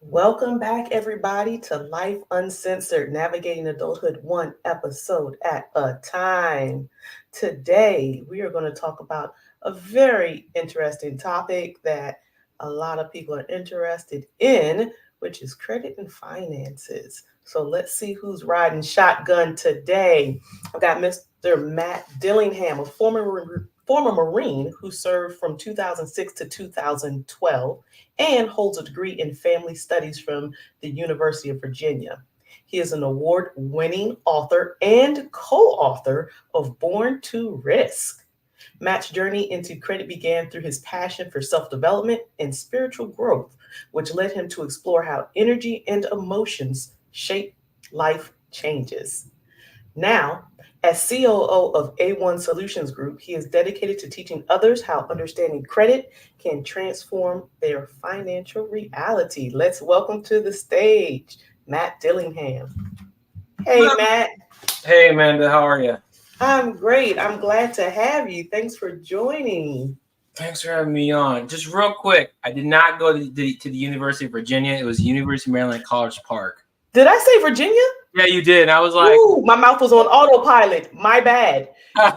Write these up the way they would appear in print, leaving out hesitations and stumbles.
Welcome back, everybody, to Life Uncensored, Navigating Adulthood one episode at a time. Today, we are going to talk about a very interesting topic that a lot of people are interested in, which is credit and finances. So let's see who's riding shotgun today. I've got Mr. Matt Dillingham, a former Marine who served from 2006 to 2012 and holds a degree in family studies from the University of Virginia. He is an award winning author and co author of Born to Risk. Matt's journey into credit began through his passion for self development and spiritual growth, which led him to explore how energy and emotions shape life changes. Now, as COO of A1 Solutions Group, he is dedicated to teaching others how understanding credit can transform their financial reality. Let's welcome to the stage Matt Dillingham. Hey, Matt. Hey, Amanda, how are you? I'm great. I'm glad to have you. Thanks for joining. Thanks for having me on. Just real quick, I did not go to the University of Virginia. It was University of Maryland College Park. Did I say Virginia? Yeah, you did. I was like, Ooh, my mouth was on autopilot. My bad.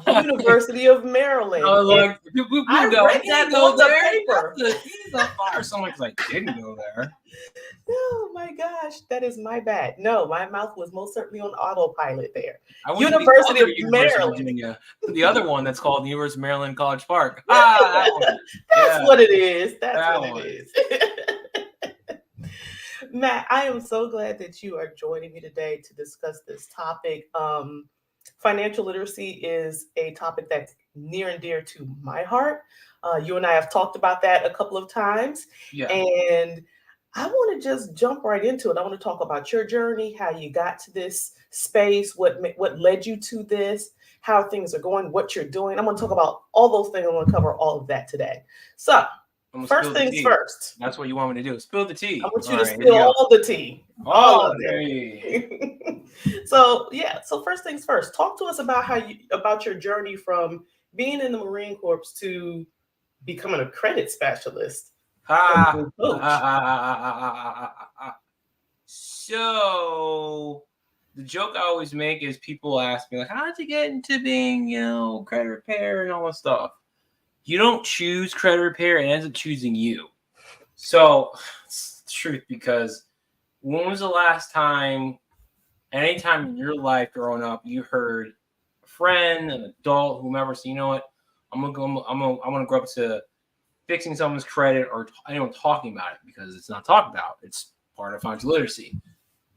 University of Maryland. I was like, I go. read that on the paper. He's on fire. Someone's like, didn't go there. Oh my gosh, that is my bad. No, my mouth was most certainly on autopilot there. I went University to of the University Maryland. of Virginia. The other one that's called the University of Maryland College Park. That's Yeah. what it is. That's That what one. it is. Matt, I am so glad that you are joining me today to discuss this topic. Financial literacy is a topic that's near and dear to my heart. You and I have talked about that a couple of times. Yeah. And I want to just jump right into it. I want to talk about your journey, how you got to this space, what led you to this, how things are going, what you're doing. I'm going to talk about all those things. I'm going to cover all of that today. So, first things first. That's what you want me to do. Spill the tea. I want you to spill all the tea. All of it. So first things first. Talk to us about about your journey from being in the Marine Corps to becoming a credit specialist. So the joke I always make is people ask me like, how did you get into being, credit repair and all that stuff? You don't choose credit repair, it ends up choosing you. So it's the truth, because when was the last time, anytime in your life growing up, you heard a friend, an adult, whomever, say, you know what, I'm gonna grow up to fixing someone's credit, or anyone talking about it, because it's not talked about. It's part of financial literacy.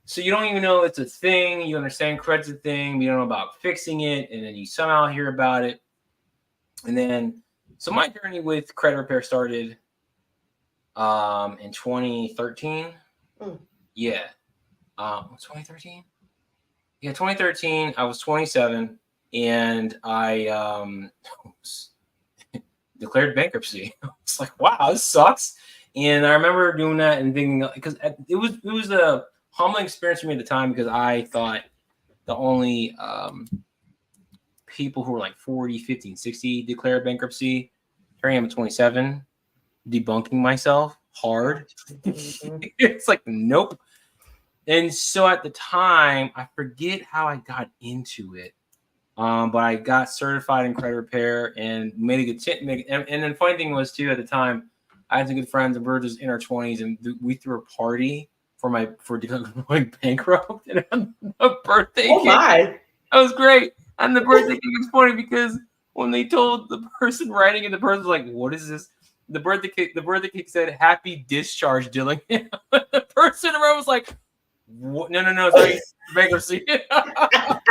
So you don't even know it's a thing. You understand credit's a thing, but you don't know about fixing it, and then you somehow hear about it. And then, so my journey with credit repair started in 2013. Yeah. 2013? Yeah, 2013. I was 27, and I declared bankruptcy. It's like, wow, this sucks. And I remember doing that and thinking, because it was a humbling experience for me at the time, because I thought the only people who were like 40, 50, and 60 declared bankruptcy. Here I am at 27, debunking myself hard. It's like, nope. And so at the time, I forget how I got into it. But I got certified in credit repair and made a good and then the funny thing was too, at the time, I had some good friends, and we were just in our 20s, and we threw a party for going bankrupt, and on the birthday cake. My! That was great. And the birthday cake was funny because when they told the person writing it, the person was like, "What is this?" The birthday cake said, "Happy discharge, Dillingham." The person around was like, what? No, sorry, bankruptcy. I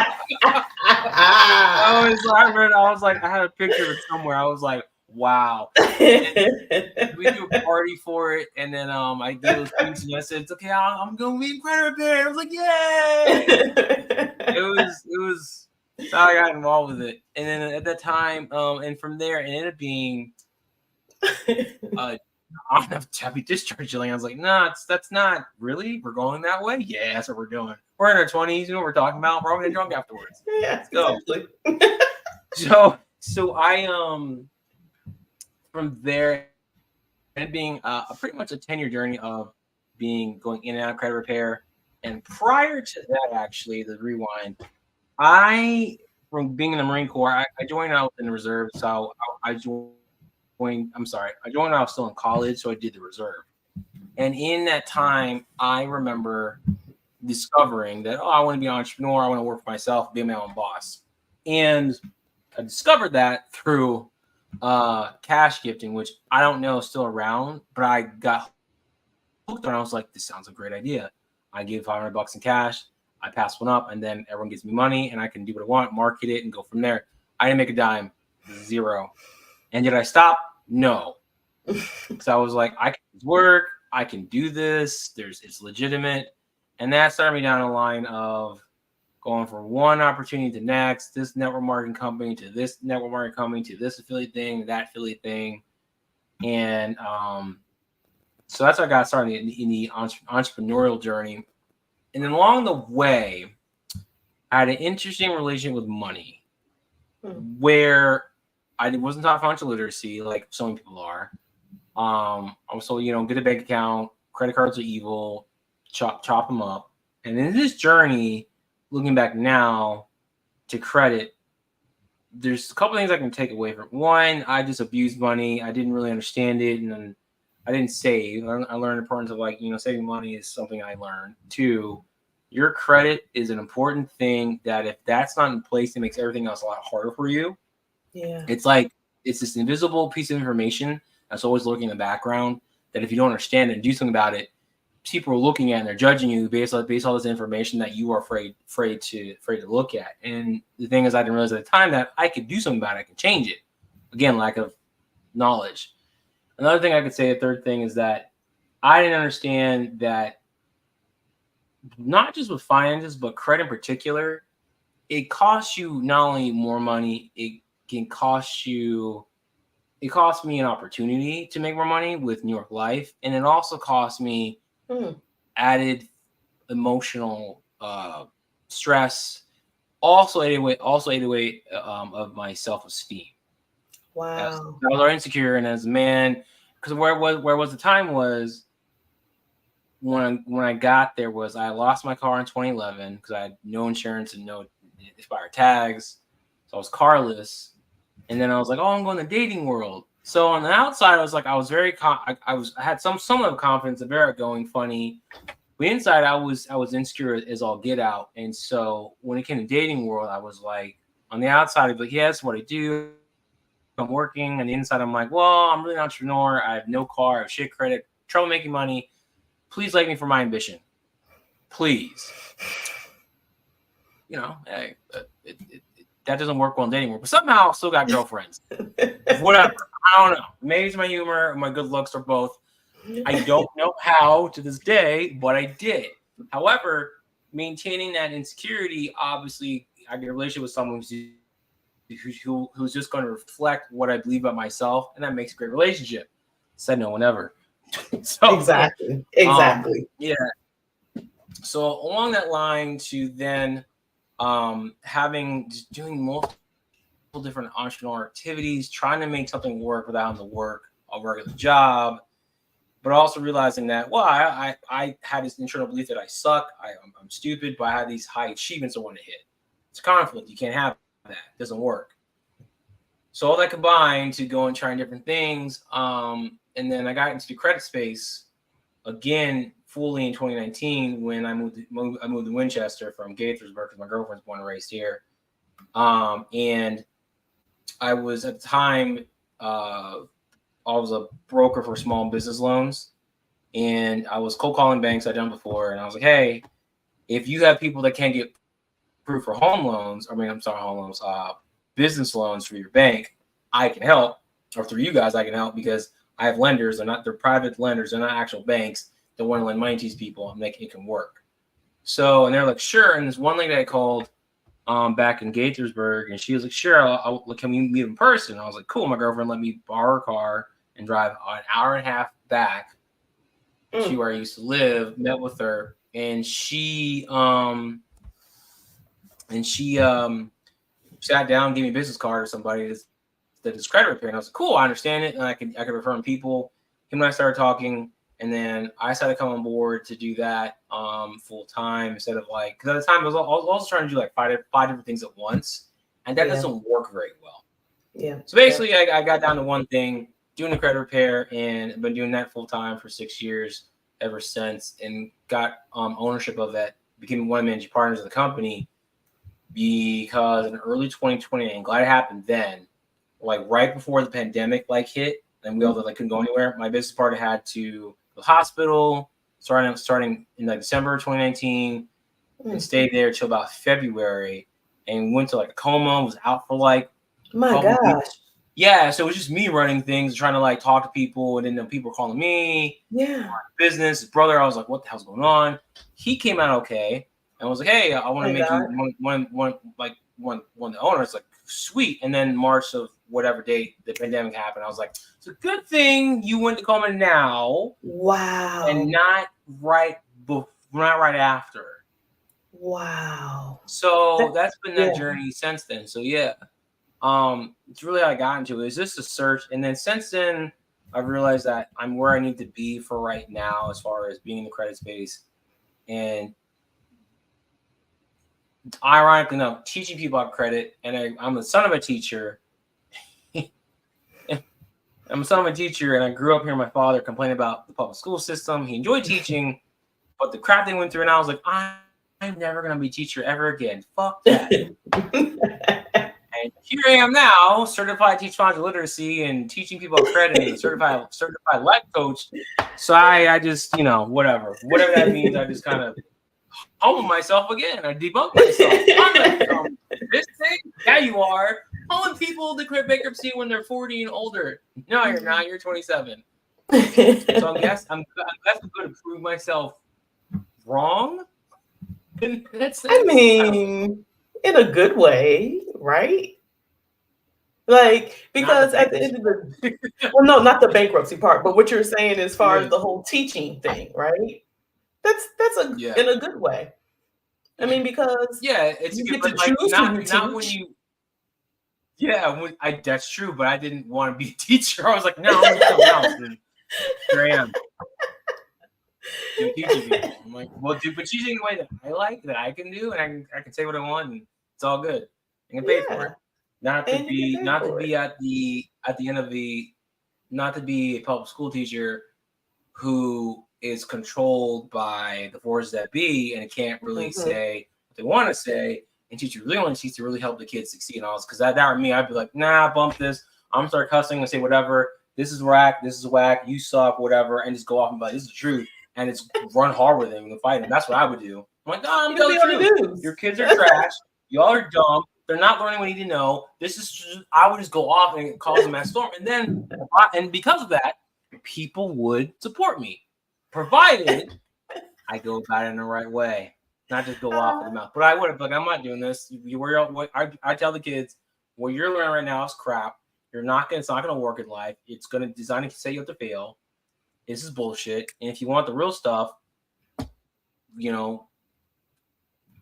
was like, I had a picture of it somewhere. I was like, wow. We threw a party for it, and then I gave those things, and I said, it's okay, I'm gonna be in credit repair. I was like, yay! It was how I got involved with it. And then at that time, and from there, it ended up being I don't have happy discharge. I was like, nah, that's not really. We're going that way. Yeah, that's what we're doing. We're in our 20s. You know what we're talking about. We're all gonna get drunk afterwards. Yeah, let's go. Exactly. So I from there, and being pretty much a 10-year journey of going in and out of credit repair. And prior to that, actually, the rewind, I, from being in the Marine Corps, I joined out in the reserve. So I joined, I joined when I was still in college. So I did the reserve. And in that time, I remember discovering that, I want to be an entrepreneur. I want to work for myself, be my own boss. And I discovered that through cash gifting, which I don't know is still around, but I got hooked on. I was like, this sounds a great idea. I give $500 in cash. I pass one up, and then everyone gives me money, and I can do what I want, market it, and go from there. I didn't make a dime, zero. And did I stop? No. So I was like, I can work. I can do this. It's legitimate. And that started me down a line of going from one opportunity to next, this network marketing company to this network marketing company to this affiliate thing, that affiliate thing. And so that's how I got started in the entrepreneurial journey. And then along the way, I had an interesting relationship with money where I wasn't taught financial literacy like so many people are. I was told, get a bank account, credit cards are evil, chop them up. And in this journey, looking back now to credit, there's a couple things I can take away from it. One, I just abused money. I didn't really understand it. And then I didn't save. I learned the importance of saving money is something I learned. Two, your credit is an important thing that if that's not in place, it makes everything else a lot harder for you. Yeah. It's like, it's this invisible piece of information that's always lurking in the background that if you don't understand it and do something about it, people are looking at and they're judging you based on this information that you are afraid to look at. And the thing is, I didn't realize at the time that I could do something about it. I could change it. Again, lack of knowledge. Another thing I could say, a third thing, is that I didn't understand that not just with finances, but credit in particular, it costs you not only more money, it cost me an opportunity to make more money with New York Life. And it also cost me added emotional stress, also ate away of my self-esteem. Wow. I was already insecure, and as a man, because where was the time was when I got there was I lost my car in 2011 because I had no insurance and no expired tags, so I was carless. And then I was like, I'm going to the dating world. So on the outside, I was like, I was very I had some of confidence, a very outgoing, funny. But inside, I was insecure as all get out. And so when it came to dating world, I was like, on the outside, I'd be like, yes, what I do. I'm working. On the inside, I'm like, well, I'm really an entrepreneur. I have no car. I have shit credit. Trouble making money. Please like me for my ambition. Please. Hey, that doesn't work well in dating world. But somehow, I still got girlfriends. Whatever. I don't know. Maybe it's my humor or my good looks or both. I don't know how to this day, but I did. However, maintaining that insecurity, obviously, I get a relationship with someone who's just going to reflect what I believe about myself, and that makes a great relationship. Said no one ever. So Exactly. Yeah. So along that line, to then doing multiple different entrepreneurial activities, trying to make something work without having to work a regular job, but also realizing that, I had this internal belief that I suck, I'm stupid, but I had these high achievements I want to hit. It's conflict. You can't have that. It doesn't work. So all that combined to go and trying different things. And then I got into the credit space again fully in 2019 when I moved to Winchester from Gaithersburg because my girlfriend's born and raised here. And I was at the time, I was a broker for small business loans, and I was cold calling banks I'd done before. And I was like, hey, if you have people that can't get approved for home loans, business loans for your bank, I can help, or through you guys, I can help because I have lenders. They're private lenders. They're not actual banks that want to lend money to these people and make it can work. So, and they're like, sure. And this one lady I called back in Gaithersburg, and she was like, sure, can we meet in person? I was like, cool. My girlfriend let me borrow her car and drive an hour and a half back to where I used to live, met with her, and she sat down, gave me a business card or somebody that is credit repair. And I was like, cool, I understand it. And I could refer him people. Him and I started talking. And then I decided to come on board to do that full time instead of like, because at the time I was also trying to do like five different things at once, and that doesn't work very well. Yeah. So basically, I got down to one thing, doing the credit repair, and I've been doing that full time for 6 years ever since, and got ownership of that, became one of the managing partners of the company because in early 2020, and glad it happened then, like right before the pandemic like hit, and we all like couldn't go anywhere. My business partner had to go to the hospital starting in like December 2019, and stayed there till about February, and went to like a coma, was out for like my gosh. weeks. Yeah, so it was just me running things, trying to like talk to people, and then people were calling me. Yeah. Business, his brother. I was like, "What the hell's going on?" He came out okay, and was like, "Hey, I want to make you one of the owners." Like, sweet. And then March of whatever date the pandemic happened, I was like, "It's a good thing you went to coma now, wow, and not right after." Wow. So that's been that journey since then. So yeah. It's really how I got into it. Is this a search? And then since then, I've realized that I'm where I need to be for right now as far as being in the credit space. And ironically enough, teaching people about credit. And I'm the son of a teacher. I'm a son of a teacher, and I grew up hearing my father complain about the public school system. He enjoyed teaching, but the crap they went through, and I was like, I'm never going to be a teacher ever again. Fuck that. And here I am now, certified teacher financial literacy and teaching people credit and certified life coach. So I just, whatever that means, I just kind of humble myself again. I debunk myself. I'm like, this thing? Yeah, you are. Calling people to quit bankruptcy when they're 40 and older. No, you're not. You're 27. So I'm going to prove myself wrong. I mean, in a good way, right? Like, because at the end of the well, no, not the bankruptcy part, but what you're saying as far as the whole teaching thing, right? That's in a good way. I mean, because it's you good, get to choose who you teach. That's true, but I didn't want to be a teacher. I was like, no, I'm something else. And here I am. Teaching people. I'm like, well, but teaching the way that I like, that I can do, and I can say what I want, and it's all good. I can pay for it. Not to be at the end of not to be a public school teacher who is controlled by the forces that be and can't really say what they want to say, and teach you really want to teach to really help the kids succeed and all this. Because that were me, I'd be like, nah, bump this. I'm gonna start cussing and say whatever. This is whack. This is whack. You suck. Whatever, and just go off and be like, this is the truth, and it's run hard with them and fight them. That's what I would do. I'm like, no, I'm telling the truth. Your kids are trash. Y'all are dumb. They're not learning what they need to know. I would just go off and cause them that storm, and because of that, people would support me, provided I go about it in the right way, not just go off of the mouth. But I would have, like, I'm not doing this. I tell the kids, what you're learning right now is crap. It's not gonna work in life. It's gonna design to say you have to fail. This is bullshit. And if you want the real stuff,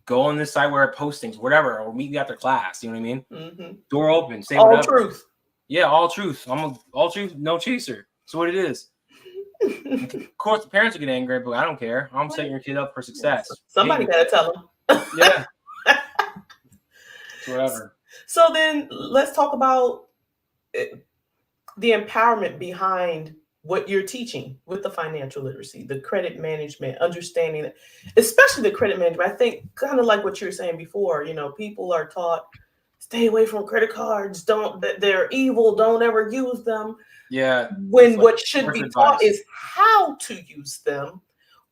go on this site where I post things, whatever, or meet me after class. You know what I mean? Mm-hmm. Door open, say whatever. All truth. Yeah, all truth. I'm all truth, no chaser. That's what it is. Of course, the parents are getting angry, but I don't care. I'm setting your kid up for success. Somebody gotta tell them. Yeah. Whatever. So then let's talk about the empowerment behind what you're teaching with the financial literacy, the credit management, understanding it, especially the credit management. I think kind of like what you were saying before, people are taught, stay away from credit cards. They're evil. Don't ever use them. Yeah. When what should be taught is how to use them,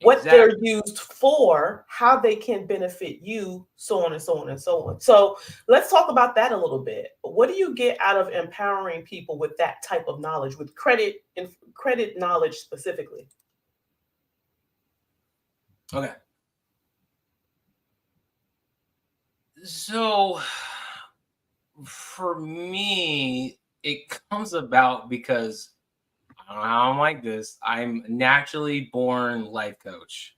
what they're used for, how they can benefit you, so on and so on and so on. So let's talk about that a little bit. What do you get out of empowering people with that type of knowledge, with credit and credit knowledge specifically? Okay. So for me, it comes about because I don't know how I'm like this. I'm naturally born life coach.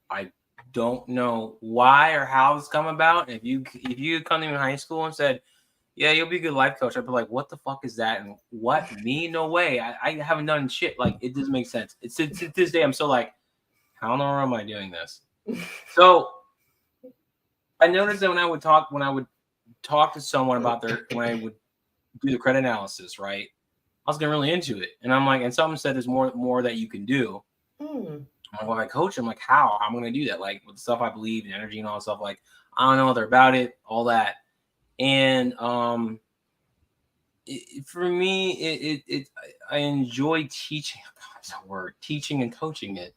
I don't know why or how it's come about. If you come to me in high school and said, yeah, you'll be a good life coach. I'd be like, what the fuck is that? And what? Me? No way. I haven't done shit. Like, it doesn't make sense. It's to this day, I'm still like, how in the world am I doing this? So I noticed that when I would talk to someone about when I would do the credit analysis, right? I was getting really into it. And I'm like, and someone said there's more that you can do. Mm. I'm like, well, my coach, I'm like, how? I'm going to do that? Like, with the stuff I believe in, energy and all that stuff. Like, I don't know nothing about it, all that. And for me, I enjoy teaching. God, it's a word, teaching and coaching it,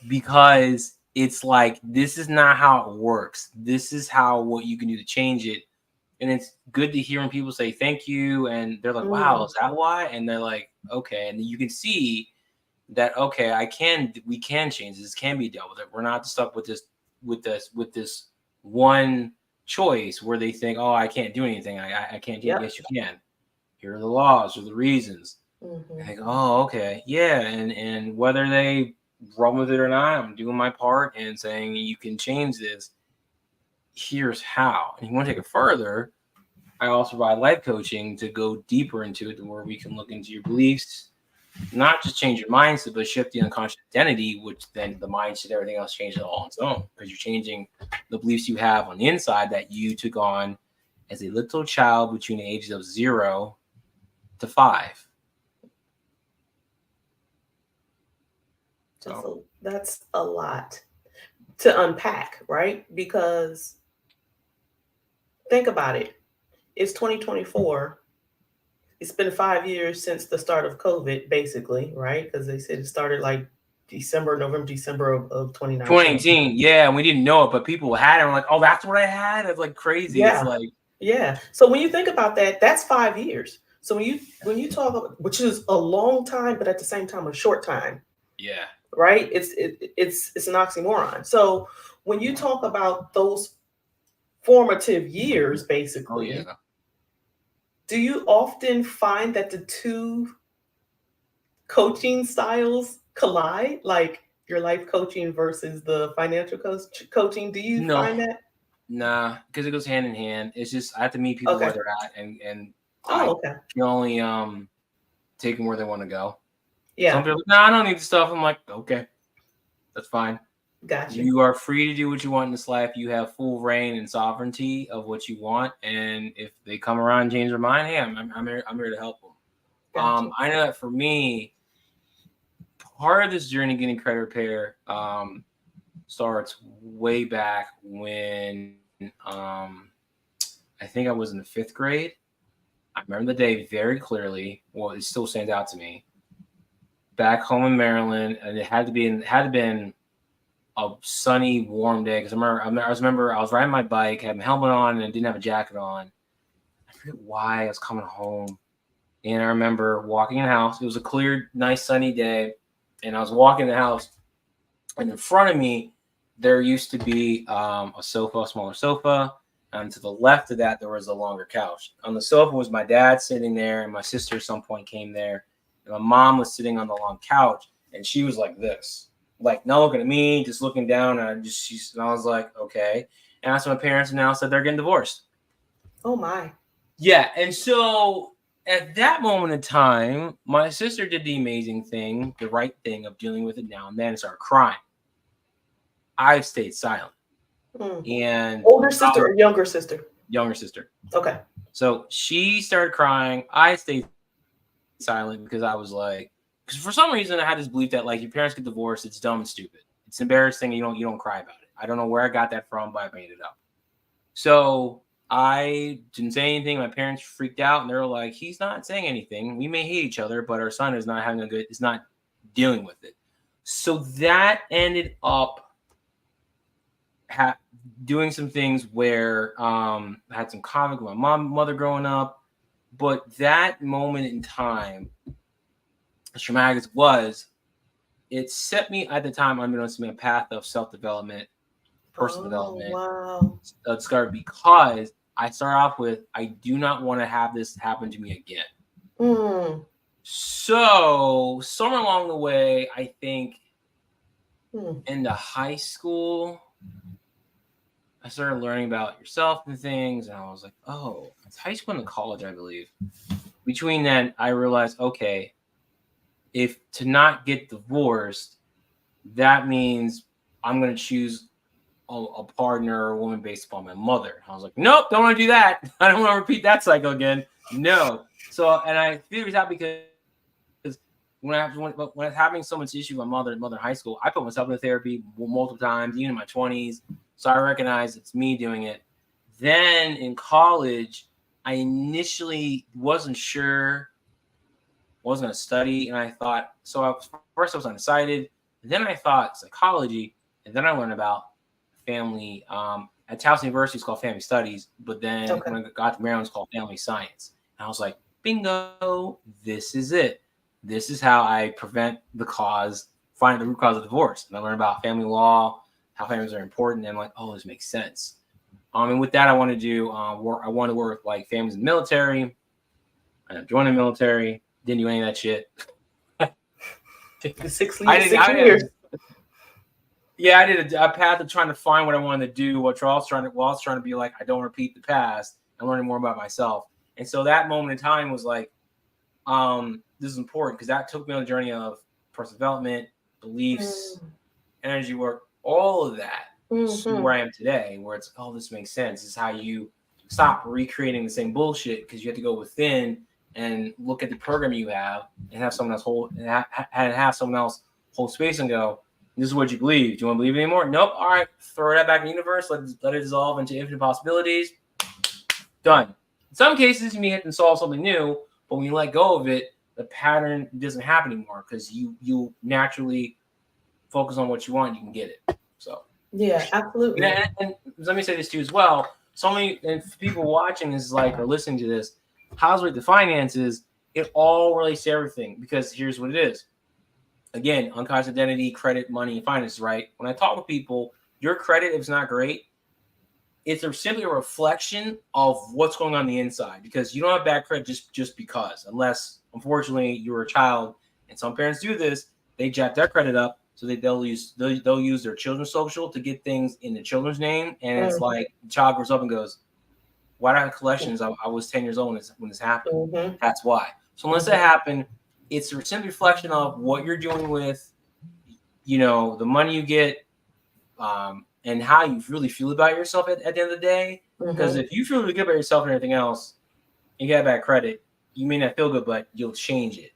because it's like, this is not how it works. This is what you can do to change it. And it's good to hear when people say thank you, and they're like, wow, is that why? And they're like, okay. And you can see that, okay, we can change this, can be dealt with it. We're not stuck with this one choice where they think, oh, I can't do anything. I can't do it. Yes, you can. Here are the laws or the reasons. I think, oh, okay. Yeah. And whether they run with it or not, I'm doing my part and saying, you can change this. Here's how. And you want to take it further, I also provide life coaching to go deeper into it, where we can look into your beliefs, not just change your mindset, but shift the unconscious identity, which then the mindset, everything else changes all on its own, because you're changing the beliefs you have on the inside that you took on as a little child between the ages of 0 to 5. So that's a lot to unpack, right? Because think about it. It's 2024. It's been 5 years since the start of COVID, basically, right? Because they said it started like November, December of 2019. 2018, yeah, and we didn't know it, but people had it. I'm like, oh, that's what I had? It's like crazy. Yeah. It's like, yeah. So when you think about that, that's 5 years. So when you talk about, which is a long time, but at the same time a short time. Yeah. Right? It's an oxymoron. So when you talk about those formative years, basically, oh, yeah. Do you often find that the two coaching styles collide, like your life coaching versus the financial coaching? Do you find that? Nah, because it goes hand in hand. It's just I have to meet people where they're at, and I can only take them where they want to go. Yeah. Some people are like, no, I don't need the stuff. I'm like, okay, that's fine. Gotcha. You are free to do what you want in this life. You have full reign and sovereignty of what you want. And if they come around and change their mind, hey, I'm here to help them. Gotcha. I know that for me, part of this journey getting credit repair starts way back when I think I was in the 5th grade. I remember the day very clearly. Well, it still stands out to me. Back home in Maryland, and it had to been a sunny, warm day, because I was riding my bike, had my helmet on, and I didn't have a jacket on. I forget why I was coming home, and I remember walking in the house. It was a clear, nice, sunny day, and I was walking in the house, and in front of me, there used to be a smaller sofa, and to the left of that, there was a longer couch. On the sofa was my dad sitting there, and my sister at some point came there, and my mom was sitting on the long couch, and she was like this, like not looking at me, just looking down, and I was like, okay. And that's when my parents now said they're getting divorced. Oh my. Yeah, and so at that moment in time, my sister did the amazing thing, the right thing of dealing with it now and then, and started crying. I've stayed silent. And older sister or younger sister? Younger sister. Okay. So she started crying. I stayed silent because I was like, because for some reason I had this belief that like your parents get divorced, it's dumb and stupid. It's embarrassing, and you don't cry about it. I don't know where I got that from, but I made it up. So I didn't say anything. My parents freaked out, and they were like, he's not saying anything. We may hate each other, but our son is not is not dealing with it. So that ended up doing some things where I had some conflict with my mother growing up. But that moment in time, as traumatic as it was, it set me at the time, unbeknownst to me, a path of self-development, personal development. Wow. Discovered, because I start off with, I do not want to have this happen to me again. So somewhere along the way, I think into high school, I started learning about yourself and things, and I was like, oh, it's high school and college, I believe. Between then, I realized, okay, if to not get divorced, that means I'm going to choose a partner or a woman based upon my mother. I was like, nope, don't want to do that. I don't want to repeat that cycle again. No. So, and I figured it out because when I was having so much issue with my mother in high school, I put myself in therapy multiple times, even in my 20s. So I recognized it's me doing it. Then in college, I initially wasn't sure, wasn't going to study, and I thought, first I was undecided, then I thought psychology, and then I learned about family. At Towson University, it's called family studies, but then Okay. when I got to Maryland, it's called family science. And I was like, bingo, this is it. This is how I prevent find the root cause of divorce. And I learned about family law, how families are important, and I'm like, oh, this makes sense. And with that, I want to do work. I want to work with like families in the military. I joined the military. Didn't do any of that shit. 6 I years. Yeah, I did a path of trying to find what I wanted to do, while I was trying to be like, I don't repeat the past and learning more about myself. And so that moment in time was like, this is important because that took me on a journey of personal development, beliefs, energy work, all of that. To where I am today, where it's, oh, this makes sense. This is how you stop recreating the same bullshit, because you have to go within and look at the program you have and have someone else have someone else hold space and go, this is what you believe. Do you want to believe it anymore? Nope. All right. Throw that back in the universe. Let it dissolve into infinite possibilities. Done. In some cases, you may have to solve something new, but when you let go of it, the pattern doesn't happen anymore because you naturally focus on what you want, you can get it. So yeah, absolutely. And let me say this to you as well. So many and people watching this or listening to this, how's with the finances, it all relates to everything, because here's what it is. Again, unconscious identity, credit, money, and finance, right? When I talk with people, your credit, if it's not great, it's simply a reflection of what's going on the inside, because you don't have bad credit just because, unless, unfortunately, you were a child, and some parents do this, they jack their credit up, so they'll use their children's social to get things in the children's name, and it's like the child grows up and goes, why do I have collections? I was 10 years old when this happened. That's why. So unless that happened, it's a simple reflection of what you're doing with, the money you get, and how you really feel about yourself at the end of the day. Because if you feel really good about yourself and everything else, and you got bad credit, you may not feel good, but you'll change it.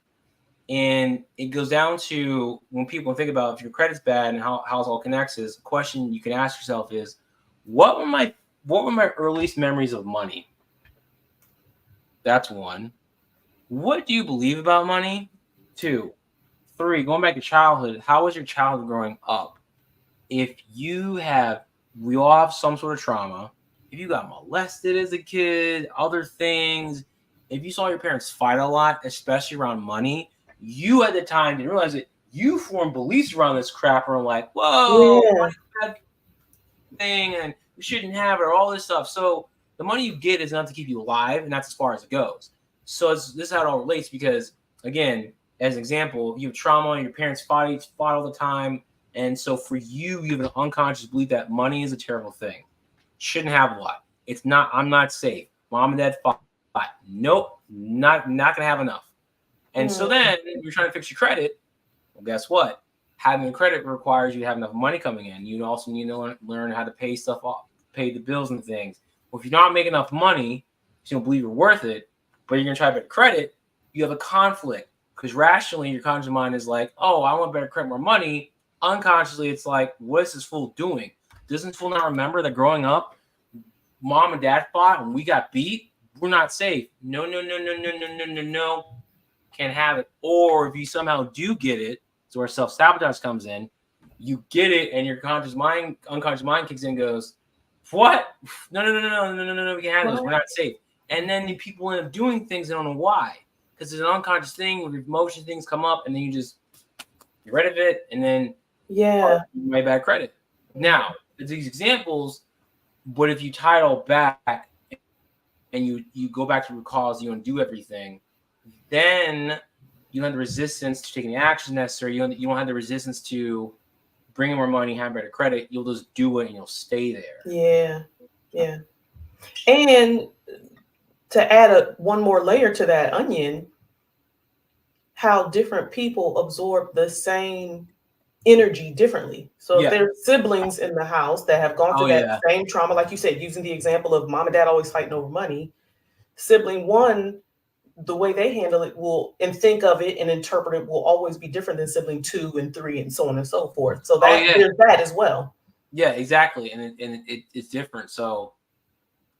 And it goes down to, when people think about if your credit's bad and how it all connects, is a question you can ask yourself is, what were my earliest memories of money? That's one. What do you believe about money? 2. 3, going back to childhood, how was your childhood growing up? If we all have some sort of trauma. If you got molested as a kid, other things, if you saw your parents fight a lot, especially around money, you at the time didn't realize it. You formed beliefs around this crap, and like, whoa, money's a bad thing, and we shouldn't have it, or all this stuff. So the money you get is enough to keep you alive, and that's as far as it goes. So this is how it all relates, because, again, as an example, you have trauma, and your parents fought all the time, and so for you have an unconscious belief that money is a terrible thing. Shouldn't have a lot. It's not. I'm not safe. Mom and dad fought. Nope, not gonna have enough. And so then you're trying to fix your credit. Well, guess what? Having a credit requires you to have enough money coming in. You also need to learn how to pay stuff off, pay the bills and things. Well, if you're not making enough money, you don't believe you're worth it, but you're gonna try better credit, you have a conflict, because rationally your conscious mind is like, oh, I want better credit, more money. Unconsciously, it's like, what is this fool doing? Doesn't this fool not remember that growing up, mom and dad fought and we got beat? We're not safe. No. Can't have it. Or if you somehow do get it, so where self-sabotage comes in, you get it and your unconscious mind kicks in and goes, what? No, we can't have this. We're not safe. And then the people end up doing things they don't know why. Because there's an unconscious thing where emotion things come up and then you're rid of it, and then you made bad credit. Now, these examples, but if you tie it all back and you go back to root cause, you undo everything, then you don't have the resistance to taking the action necessary. You don't have the resistance to bringing more money, having better credit, you'll just do it and you'll stay there. Yeah. And to add one more layer to that onion, how different people absorb the same energy differently. So if Yeah. there's siblings in the house that have gone Oh, through that yeah. same trauma, like you said, using the example of mom and dad always fighting over money, sibling one, the way they handle it will and think of it and interpret it will always be different than sibling 2 and 3 and so on and so forth. So Oh, that yeah. there's that as well. Yeah, exactly. And it's different. So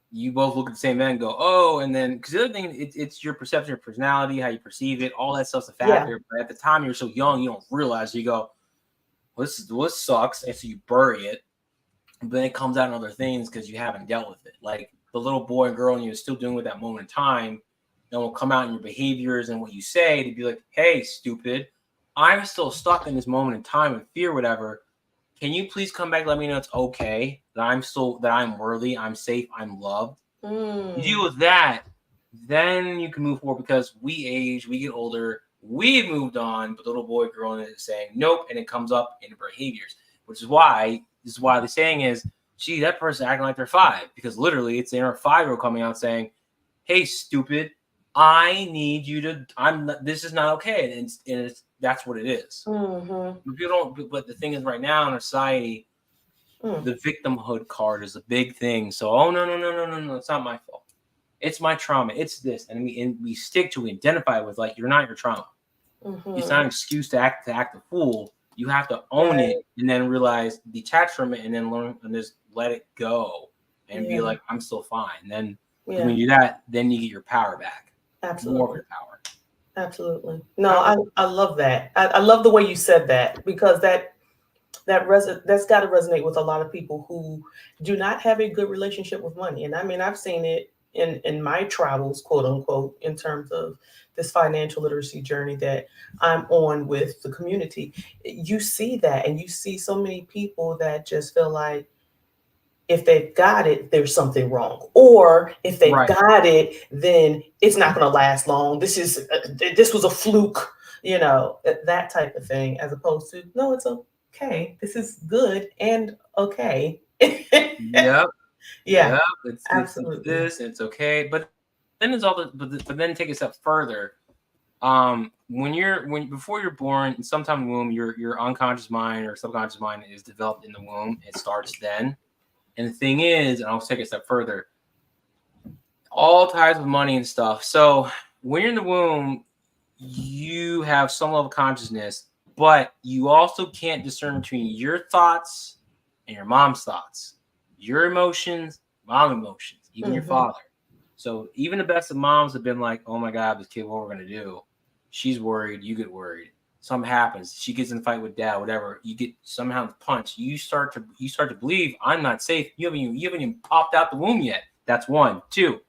you both look at the same end and go, oh, and then because the other thing, it's your perception of personality, how you perceive it, all that stuff's a factor. But at the time you're so young, you don't realize. You go, well, this sucks, and so you bury it. But then it comes out in other things because you haven't dealt with it. Like the little boy and girl, and you're still doing with that moment in time, and will come out in your behaviors and what you say to be like, hey, stupid, I'm still stuck in this moment in time of fear, whatever. Can you please come back? Let me know it's okay, that I'm worthy, I'm safe, I'm loved. You deal with that, then you can move forward because we age, we get older, we've moved on, but the little boy, girl, is saying nope, and it comes up in behaviors, which is why the saying is, gee, that person acting like they're 5, because literally it's their 5-year-old coming out saying, hey, stupid, I need you to, this is not okay, and that's what it is. But the thing is, right now in our society, the victimhood card is a big thing. So, oh no, it's not my fault. It's my trauma. It's this, and we stick to, we identify with, like, you're not your trauma. It's not an excuse to act a fool. You have to own it and then realize, detach from it, and then learn and just let it go and be like, I'm still fine. And then when you do that, then you get your power back. Absolutely. More of your power. Absolutely. No, I love that. I love the way you said that, because that's got to resonate with a lot of people who do not have a good relationship with money. And I mean, I've seen it in my travels, quote unquote, in terms of this financial literacy journey that I'm on with the community. You see that, and you see so many people that just feel like if they've got it, there's something wrong. Or if they've got it, then it's not going to last long. This was a fluke, that type of thing, as opposed to, no, it's okay. This is good and okay. Yep. Yeah. It's Absolutely. this, it's okay. But then it's all but then take a step further. Before you're born, sometime in the womb, your unconscious mind or subconscious mind is developed in the womb. It starts then. And the thing is, and I'll take it a step further, all ties with money and stuff. So when you're in the womb, you have some level of consciousness, but you also can't discern between your thoughts and your mom's thoughts, your emotions, mom emotions, even your father. So even the best of moms have been like, oh my God, this kid, what we're going to do? She's worried. You get worried. Something happens. She gets in a fight with dad, whatever. You get somehow punched. You start to believe I'm not safe. You haven't even popped out the womb yet. That's 1. 2.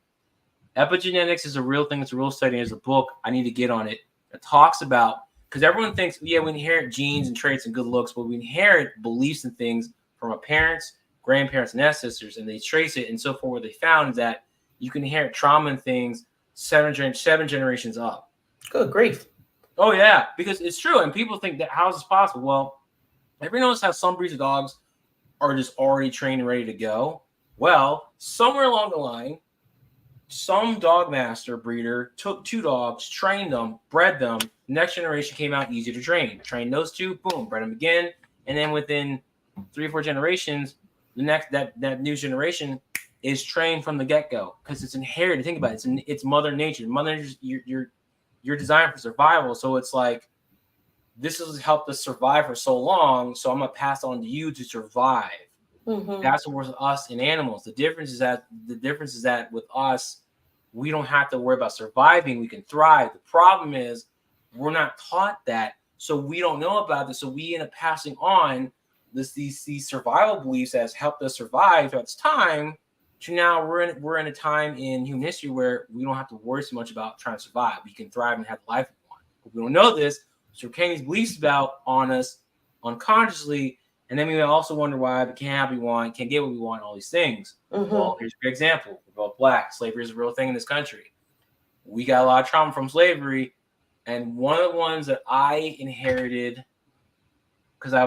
Epigenetics is a real thing. It's a real study. There's a book. I need to get on it. It talks about, because everyone thinks, we inherit genes and traits and good looks, but we inherit beliefs and things from our parents, grandparents, and ancestors, and they trace it. And so forth. What they found is that you can inherit trauma and things 7 generations up. Good grief. Oh, yeah, because it's true. And people think that, how is this possible? Well, ever notice how some breeds of dogs are just already trained and ready to go? Well, somewhere along the line, some dog master breeder took 2 dogs, trained them, bred them. Next generation came out easy to train. Trained those 2, boom, bred them again. And then within 3 or 4 generations, the next that new generation is trained from the get-go, because it's inherited. Think about it. It's Mother Nature. Mother Nature's you're designed for survival. So it's like, this has helped us survive for so long, so I'm gonna pass on to you to survive. That's what with us and animals. The difference is that with us, we don't have to worry about surviving. We can thrive. The problem is we're not taught that, so we don't know about this. So we end up passing on these survival beliefs that has helped us survive throughout this time. To now we're in a time in human history where we don't have to worry so much about trying to survive. We can thrive and have the life we want. But we don't know this, so we're carrying these beliefs on us unconsciously, and then we also wonder why we can't have what we want, can't get what we want, all these things. Well, here's a good example. We're both Black. Slavery is a real thing in this country. We got a lot of trauma from slavery, and one of the ones that I inherited because I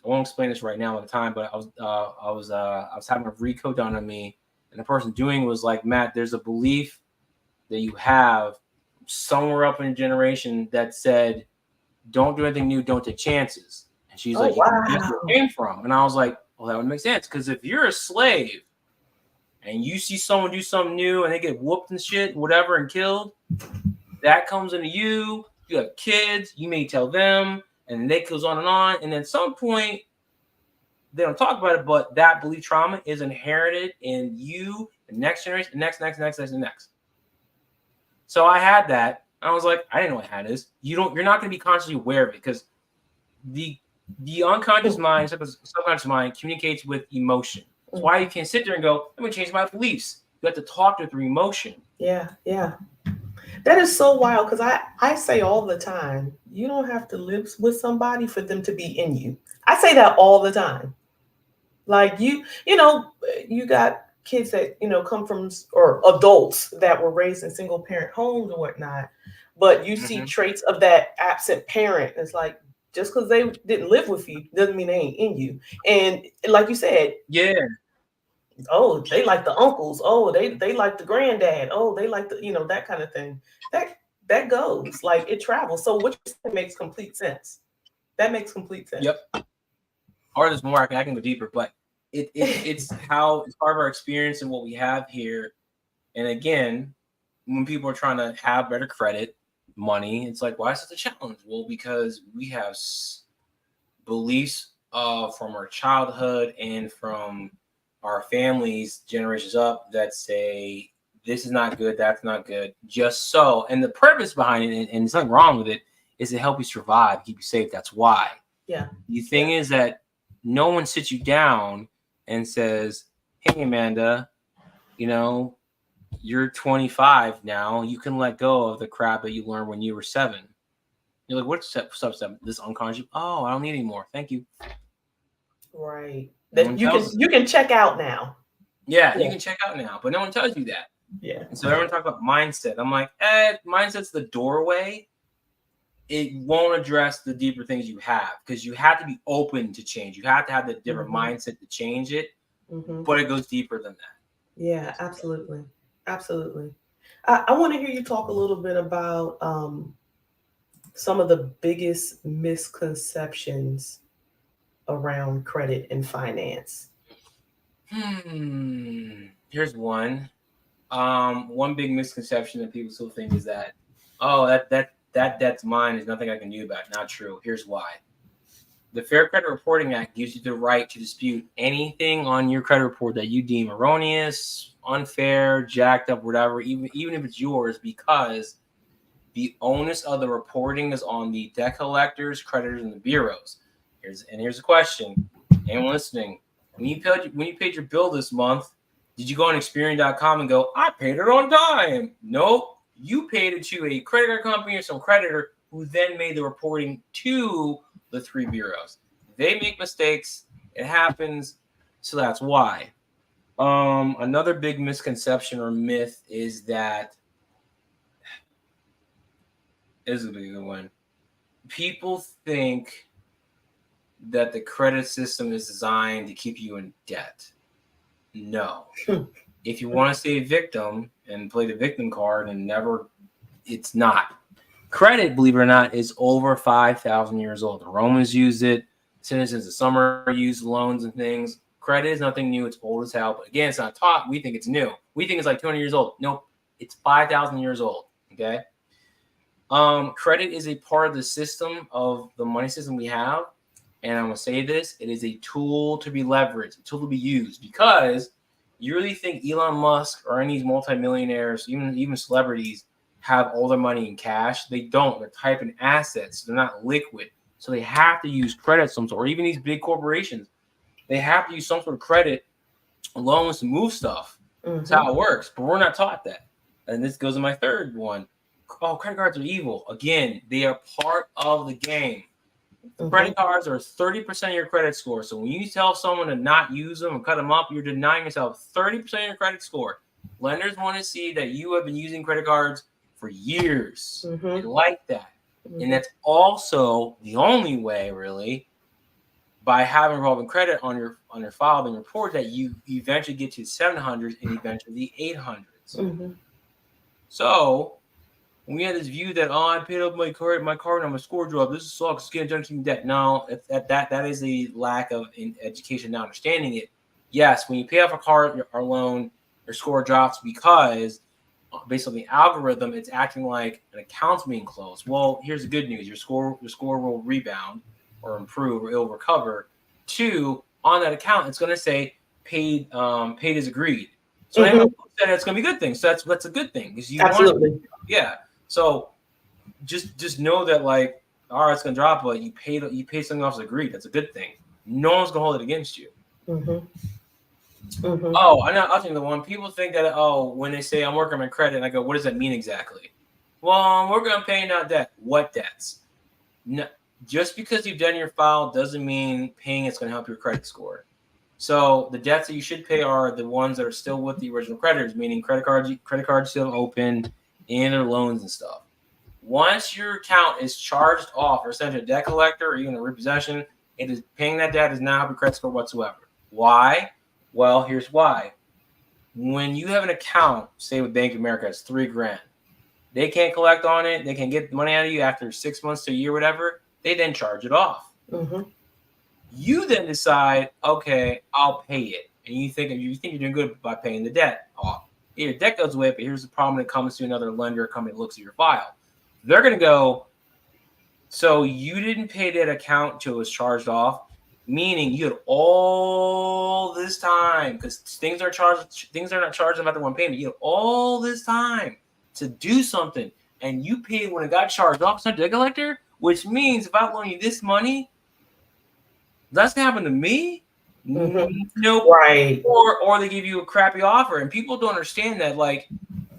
won't explain this right now at the time, but I was having a recode done on me, and the person doing it was like, Matt, there's a belief that you have somewhere up in a generation that said, don't do anything new, don't take chances. And she's Oh, like, that's where wow. it came from. And I was like, well, that would make sense, because if you're a slave and you see someone do something new and they get whooped and shit, whatever, and killed, that comes into you. You have kids, you may tell them, and it goes on. And at some point, they don't talk about it, but that belief trauma is inherited in you, the next generation, next. So I had that. I was like, I didn't know I had this. You're not going to be consciously aware of it, because the unconscious mind, subconscious mind communicates with emotion. That's why you can't sit there and go, let me change my beliefs. You have to talk to it through emotion. Yeah. That is so wild, because I say all the time, you don't have to live with somebody for them to be in you. I say that all the time. Like you got kids that, come from, or adults that were raised in single parent homes or whatnot, but you see traits of that absent parent. It's like, just because they didn't live with you doesn't mean they ain't in you. And like you said, yeah. Oh, they like the uncles. Oh, they like the granddad. Oh, they like the, that kind of thing. That goes, like, it travels. So what you said makes complete sense. That makes complete sense. Yep. Or there's more. I can go deeper, but it's how it's part of our experience and what we have here. And again, when people are trying to have better credit, money, it's like, why is it a challenge? Well, because we have beliefs from our childhood and from our families, generations up, that say this is not good, that's not good, just so. And the purpose behind it, and there's nothing wrong with it, is to help you survive, keep you safe. That's why. Yeah. The thing is that no one sits you down and says, hey, Amanda, you're 25 now. You can let go of the crap that you learned when you were 7. You're like, what's up, 7? This unconscious. Oh, I don't need any more. Thank you. Right. That you can check out now. Yeah, you can check out now, but no one tells you that. Yeah. And so everyone talks about mindset. I'm like, mindset's the doorway. It won't address the deeper things you have, because you have to be open to change. You have to have the different mindset to change it, but it goes deeper than that. Yeah, absolutely. I want to hear you talk a little bit about some of the biggest misconceptions around credit and finance. Here's one. One big misconception that people still think is that, oh, that debt's mine, there's nothing I can do about it. Not true. Here's why. The Fair Credit Reporting Act gives you the right to dispute anything on your credit report that you deem erroneous, unfair, jacked up, whatever, even if it's yours, because the onus of the reporting is on the debt collectors, creditors, and the bureaus. Here's a question. Anyone listening, when you paid your bill this month, did you go on Experian.com and go, I paid it on time? Nope. You paid it to a credit card company or some creditor who then made the reporting to the 3 bureaus. They make mistakes. It happens. So that's why. Another big misconception or myth is that, this is a big one. People think that the credit system is designed to keep you in debt. No. If you want to stay a victim and play the victim card and never, it's not. Credit, believe it or not, is over 5,000 years old. The Romans used it. Citizens of summer used loans and things. Credit is nothing new. It's old as hell. But again, it's not taught. We think it's new. We think it's like 200 years old. Nope. It's 5,000 years old. Okay. Credit is a part of the system of the money system we have. And I'm going to say this. It is a tool to be leveraged, a tool to be used, because you really think Elon Musk or any of these multimillionaires, even celebrities, have all their money in cash? They don't. They're typing assets. They're not liquid. So they have to use credit some sort, or even these big corporations, they have to use some sort of credit loans to move stuff. That's how it works. But we're not taught that. And this goes to my third one. Oh, credit cards are evil. Again, they are part of the game. Credit cards are 30% of your credit score. So when you tell someone to not use them and cut them up, you're denying yourself 30% of your credit score. Lenders want to see that you have been using credit cards for years. They like that. Mhm. And that's also the only way, really, by having revolving credit on your file and report, that you eventually get to 700s and eventually the 800s. Mhm. So we had this view that, oh, I paid up my card and my score dropped. This sucks. It's getting junction debt. No, that is a lack of education, not understanding it. Yes, when you pay off a car or loan, your score drops because based on the algorithm, it's acting like an account's being closed. Well, here's the good news: your score will rebound or improve, or it'll recover. Two, on that account, it's going to say paid as agreed. So anyone Mhm. who said it's going to be a good thing. So that's a good thing, because you want, Absolutely. yeah. So just know that, like, all right, it's going to drop, but you paid something off as agreed. That's a good thing. No one's going to hold it against you. Mhm. Mhm. Oh, I'll tell you the one. People think that, oh, when they say I'm working on my credit, and I go, what does that mean exactly? Well, I'm working on paying out debt. What debts? No, just because you've done your file doesn't mean paying it's going to help your credit score. So the debts that you should pay are the ones that are still with the original creditors, meaning credit cards still open, and their loans and stuff. Once your account is charged off or sent to a debt collector or even a repossession, it is paying that debt does not help your credit score whatsoever. Why? Well, here's why. When you have an account, say with Bank of America, it's $3,000. They can't collect on it. They can get money out of you after 6 months to a year, whatever. They then charge it off. Mhm. You then decide, okay, I'll pay it, and you think you're doing good by paying the debt off. Your debt goes away, but here's the problem: it comes to another lender, company that looks at your file. They're gonna go, so you didn't pay that account till it was charged off, meaning you had all this time, because things are not charged about the one payment. You had all this time to do something, and you paid when it got charged off. It's not debt collector, which means if I loan you this money, that's gonna happen to me. Mhm. Nope. Right. Or they give you a crappy offer, and people don't understand that. Like,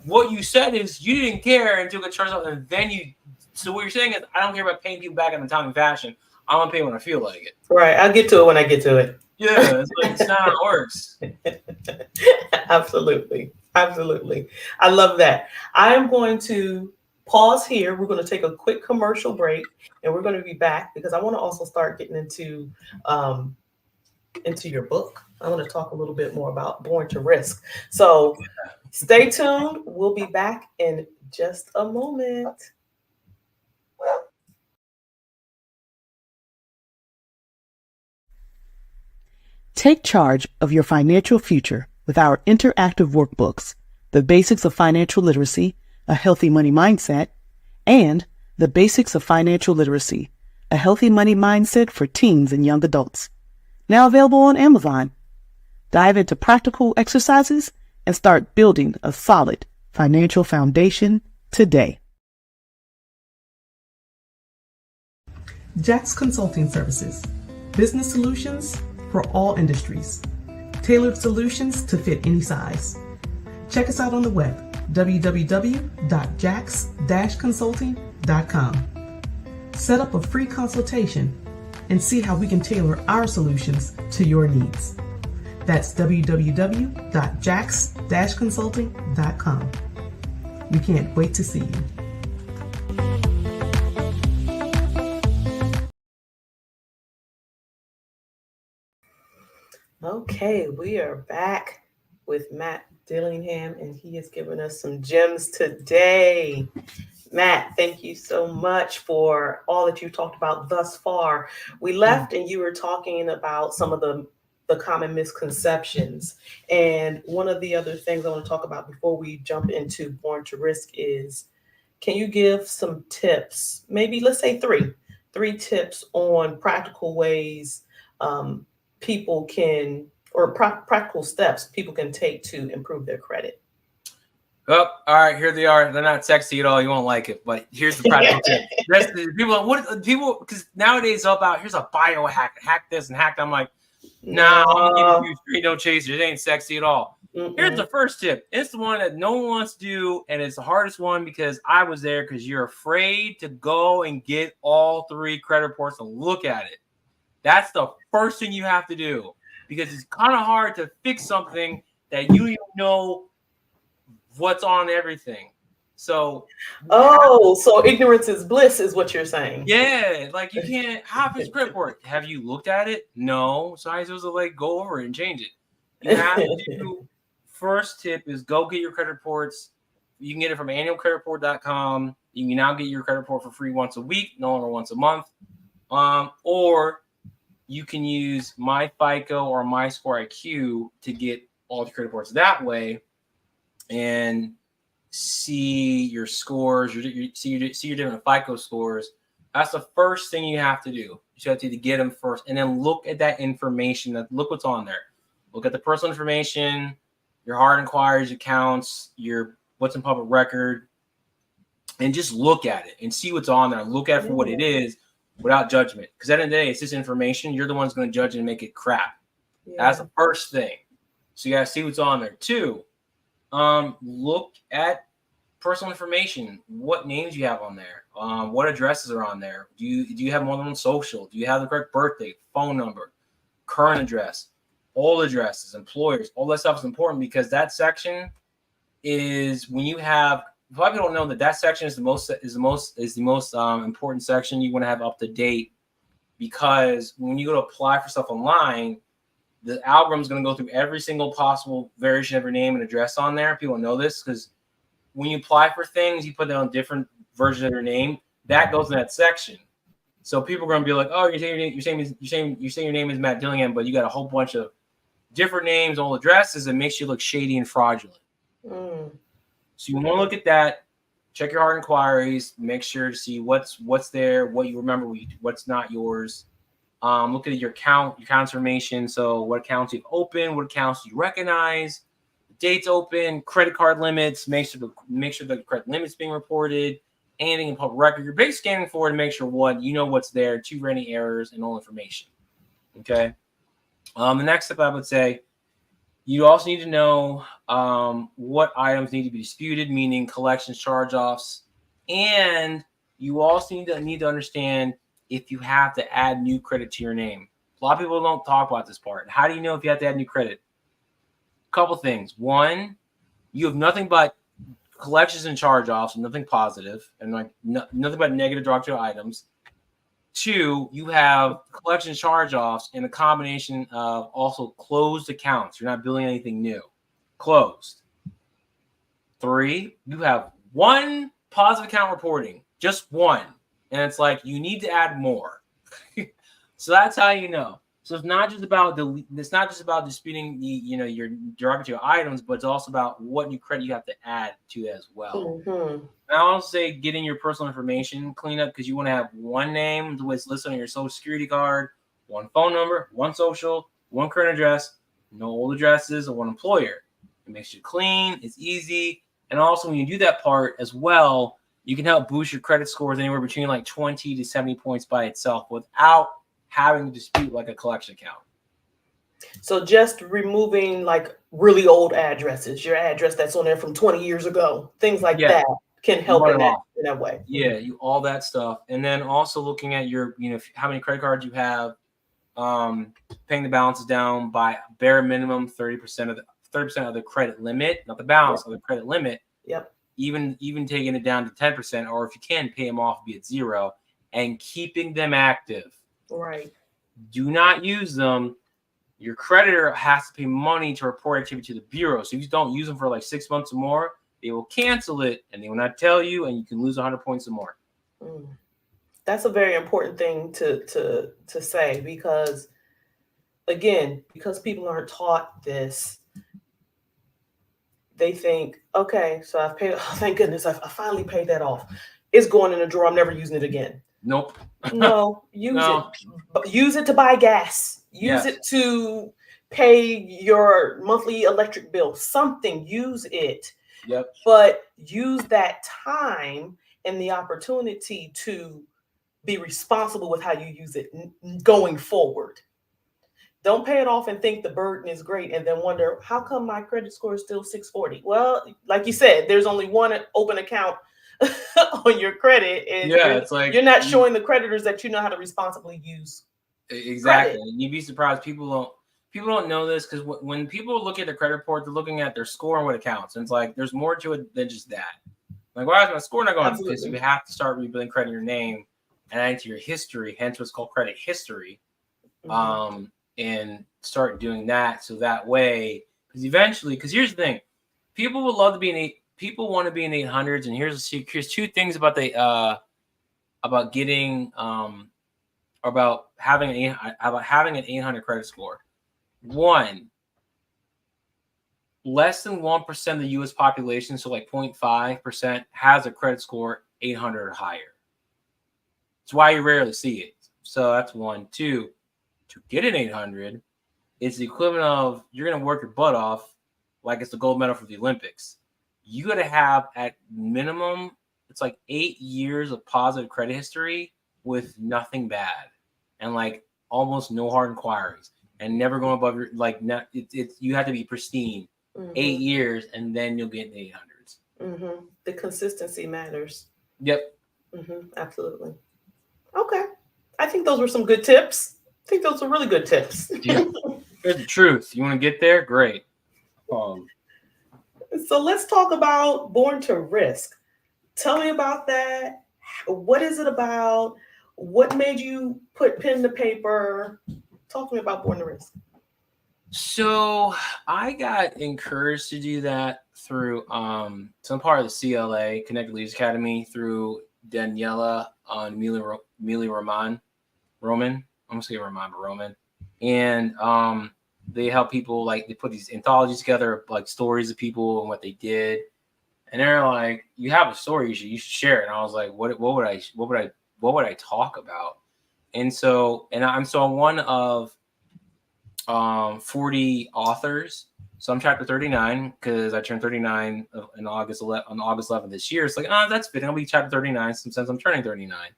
what you said is you didn't care until it got charged off, and then you. So what you're saying is, I don't care about paying people back in a timely fashion. I want to pay when I feel like it. Right. I'll get to it when I get to it. Yeah, it's not how it works. Absolutely. Absolutely. I love that. I am going to pause here. We're going to take a quick commercial break, and we're going to be back because I want to also start getting into your book. I want to talk a little bit more about Born to Risk. So stay tuned. We'll be back in just a moment. Take charge of your financial future with our interactive workbooks, The Basics of Financial Literacy, A Healthy Money Mindset, and The Basics of Financial Literacy, A Healthy Money Mindset for Teens and Young Adults. Now available on Amazon. Dive into practical exercises and start building a solid financial foundation today. Jax Consulting Services, business solutions for all industries, tailored solutions to fit any size. Check us out on the web, www.jax-consulting.com. Set up a free consultation and see how we can tailor our solutions to your needs. That's www.jax-consulting.com. We can't wait to see you. Okay, we are back with Matt Dillingham, and he has given us some gems today. Matt, thank you so much for all that you've talked about thus far. We left and you were talking about some of the common misconceptions. And one of the other things I want to talk about before we jump into Born to Risk is, can you give some tips? Maybe let's say three tips on practical ways people can, or practical steps people can take to improve their credit. Oh, all right, here they are. They're not sexy at all. You won't like it, but here's the practical tip. People, because nowadays it's all about, here's a biohack, hack this and hack that. I'm like, nah, I'm gonna give it to you straight, no chasers. It ain't sexy at all. Here's the first tip. It's the one that no one wants to do, and it's the hardest one because I was there, because you're afraid to go and get all 3 credit reports and look at it. That's the first thing you have to do, because it's kind of hard to fix something that you don't know what's on everything. So So ignorance is bliss is what you're saying. yeah, like you can't have his credit report. Have you looked at it? No. So I'm supposed to like go over it and change it. You have to. First tip is go get your credit reports. You can get it from annualcreditreport.com. You can now get your credit report for free once a week, no longer once a month. Or you can use MyFICO or MyScoreIQ to get all the credit reports that way and see your scores, see your different FICO scores. That's the first thing you have to do. You have to get them first, and then look at that information. Look what's on there. Look at the personal information, your hard inquiries, accounts, your what's in public record, and just look at it and see what's on there. Look at it for what it is without judgment. Because at the end of the day, it's just information. You're the one's going to judge it and make it crap. Yeah. That's the first thing. So you got to see what's on there. 2, look at personal information. What names you have on there? What addresses are on there? Do you have more than one social? Do you have the correct birthday, phone number, current address, all addresses, employers? All that stuff is important because that section is when you have. A lot of people don't know that section is the most important section you want to have up to date, because when you go to apply for stuff online, the algorithm is going to go through every single possible variation of your name and address on there. People know this because when you apply for things, you put down different versions of your name. That goes in that section. So people are going to be like, "Oh, you're saying your name is Matt Dillingham, but you got a whole bunch of different names, all addresses, and makes you look shady and fraudulent." So you want to look at that, check your hard inquiries, make sure to see what's there, what you remember, what's not yours. Look at your account information. So what accounts you've opened, what accounts you recognize, dates open, credit card limits. Make sure the credit limits being reported, anything in public record. You're basically scanning for to make sure what's there, 2 for any errors, and all information. Okay. The next step I would say. You also need to know what items need to be disputed, meaning collections, charge-offs, and you also need to understand if you have to add new credit to your name. A lot of people don't talk about this part. How do you know if you have to add new credit? A couple things. 1, you have nothing but collections and charge-offs, nothing positive, and nothing but negative derogatory items. 2, you have collection charge-offs and a combination of also closed accounts. You're not building anything new. Closed. 3, you have 1 positive account reporting. Just 1. And it's like you need to add more. So that's how you know. So it's not just about disputing your derogatory items, but it's also about what new credit you have to add to as well. And I'll also say getting your personal information cleaned up, because you want to have 1 name that's listed on your social security card, 1 phone number, 1 social, 1 current address, no old addresses, or 1 employer. It makes you clean. It's easy. And also when you do that part as well, you can help boost your credit scores anywhere between like 20 to 70 points by itself without having to dispute like a collection account. So just removing like really old addresses, your address that's on there from 20 years ago, things like that can help in that way. Yeah, all that stuff. And then also looking at your, how many credit cards you have, paying the balances down by bare minimum 30% of the credit limit, not the balance of the credit limit. Yep. Even taking it down to 10%, or if you can pay them off, be at 0, and keeping them active. Right. Do not use them. Your creditor has to pay money to report activity to the bureau. So if you don't use them for like 6 months or more, they will cancel it and they will not tell you, and you can lose 100 points or more. That's a very important thing to say, because again, because people aren't taught this, they think, okay, so I've paid. Oh, thank goodness, I finally paid that off. It's going in a drawer. I'm never using it again. Nope. No, use it. Use it to buy gas. Use it to pay your monthly electric bill. Something. Use it. Yep. But use that time and the opportunity to be responsible with how you use it going forward. Don't pay it off and think the burden is great and then wonder, how come my credit score is still 640? Well, like you said, there's only 1 open account on your credit, and it's like you're not showing the creditors that you know how to responsibly use. Exactly. And you'd be surprised. People don't know this, because when people look at their credit report, they're looking at their score and what accounts. And it's like there's more to it than just that. Like, why is my score not going up? Because Absolutely. you have to start rebuilding credit in your name and add into your history, hence what's called credit history. Mhm. And start doing that so that way, because eventually, because here's the thing, people would love to be people want to be in 800s, and here's two things about about getting about having an 800 credit score. One, less than 1% of the U.S. population, so like 0.5%, has a credit score 800 or higher. That's why you rarely see it. So that's one. Two, to get an 800, it's the equivalent of you're going to work your butt off like it's the gold medal for the Olympics. You got to have at minimum, it's like 8 years of positive credit history with nothing bad and like almost no hard inquiries and never going above your, like, you have to be pristine. 8 years and then you'll get in the 800s. The consistency matters. Yep. Absolutely. Okay. I think those were some good tips. I think those were really good tips. Yeah. Here's the truth. You want to get there? Great. So let's talk about Born to Risk. Tell me about that. What is it about? What made you put pen to paper? Talk to me about Born to Risk. So I got encouraged to do that through some part of the CLA, Connected Leaders Academy, through Daniela on Amelia Roman. I'm gonna say Roman, but Roman. And they help people, like, they put these anthologies together, like stories of people and what they did. And they're like, you have a story, you should share it. And I was like, what would I talk about? And so, I'm one of 40 authors. So I'm chapter 39 because I turned 39 on August 11th this year. It's like, that's fitting. I'll be chapter 39 since I'm turning 39.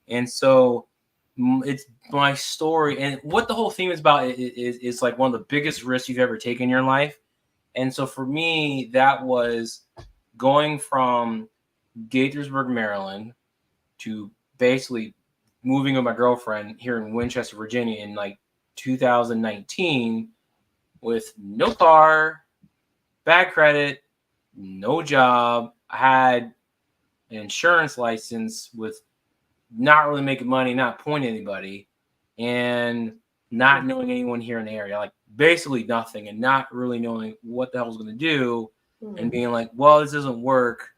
And so it's my story. And what the whole theme is about is like one of the biggest risks you've ever taken in your life. And so for me, that was going from Gaithersburg, Maryland, to basically moving with my girlfriend here in Winchester, Virginia in like 2019 with no car, bad credit, no job. I had an insurance license with not really making money, not pointing anybody, and not knowing anyone here in the area, like basically nothing, and not really knowing what the hell I was going to do, and being like, well, this doesn't work.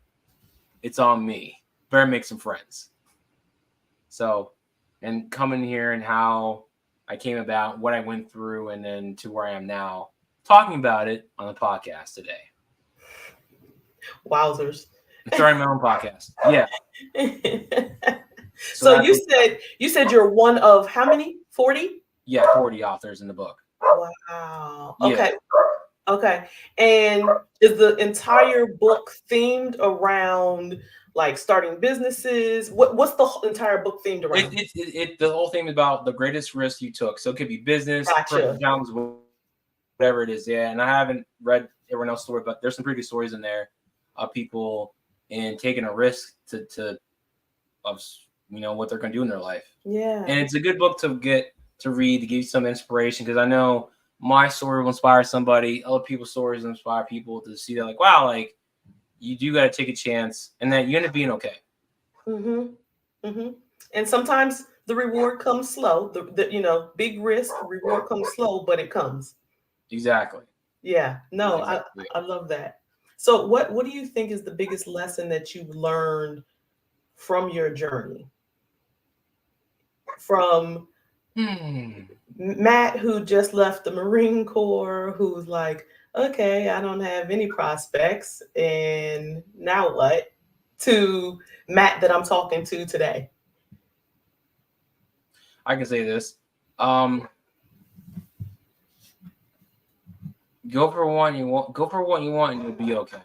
It's on me. Better make some friends. So, and coming here and how I came about, what I went through, and then to where I am now, talking about it on the podcast today. Wowzers. Starting my own podcast. Yeah. So you said you're one of how many? 40? Yeah, 40 authors in the book. Wow. Yeah. Okay. Okay. And is the entire book themed around like starting businesses? What's the entire book themed around? The whole thing is about the greatest risk you took. So it could be business, Gotcha. personal challenges, whatever it is. Yeah. And I haven't read everyone else's story, but there's some pretty good stories in there of people and taking a risk of what they're going to do in their life. Yeah. And it's a good book to read, to give you some inspiration, because I know my story will inspire somebody. Other people's stories will inspire people to see that, like, wow, like, you do got to take a chance, and that you end up being okay. And sometimes the reward comes slow. The big risk, reward comes slow, but it comes. Exactly. Yeah. No, Exactly. I love that. So what do you think is the biggest lesson that you've learned from your journey? From Matt, who just left the Marine Corps, who's like, okay, I don't have any prospects, and now what? To Matt that I'm talking to today. I can say this. Go for what you want, and you'll be okay.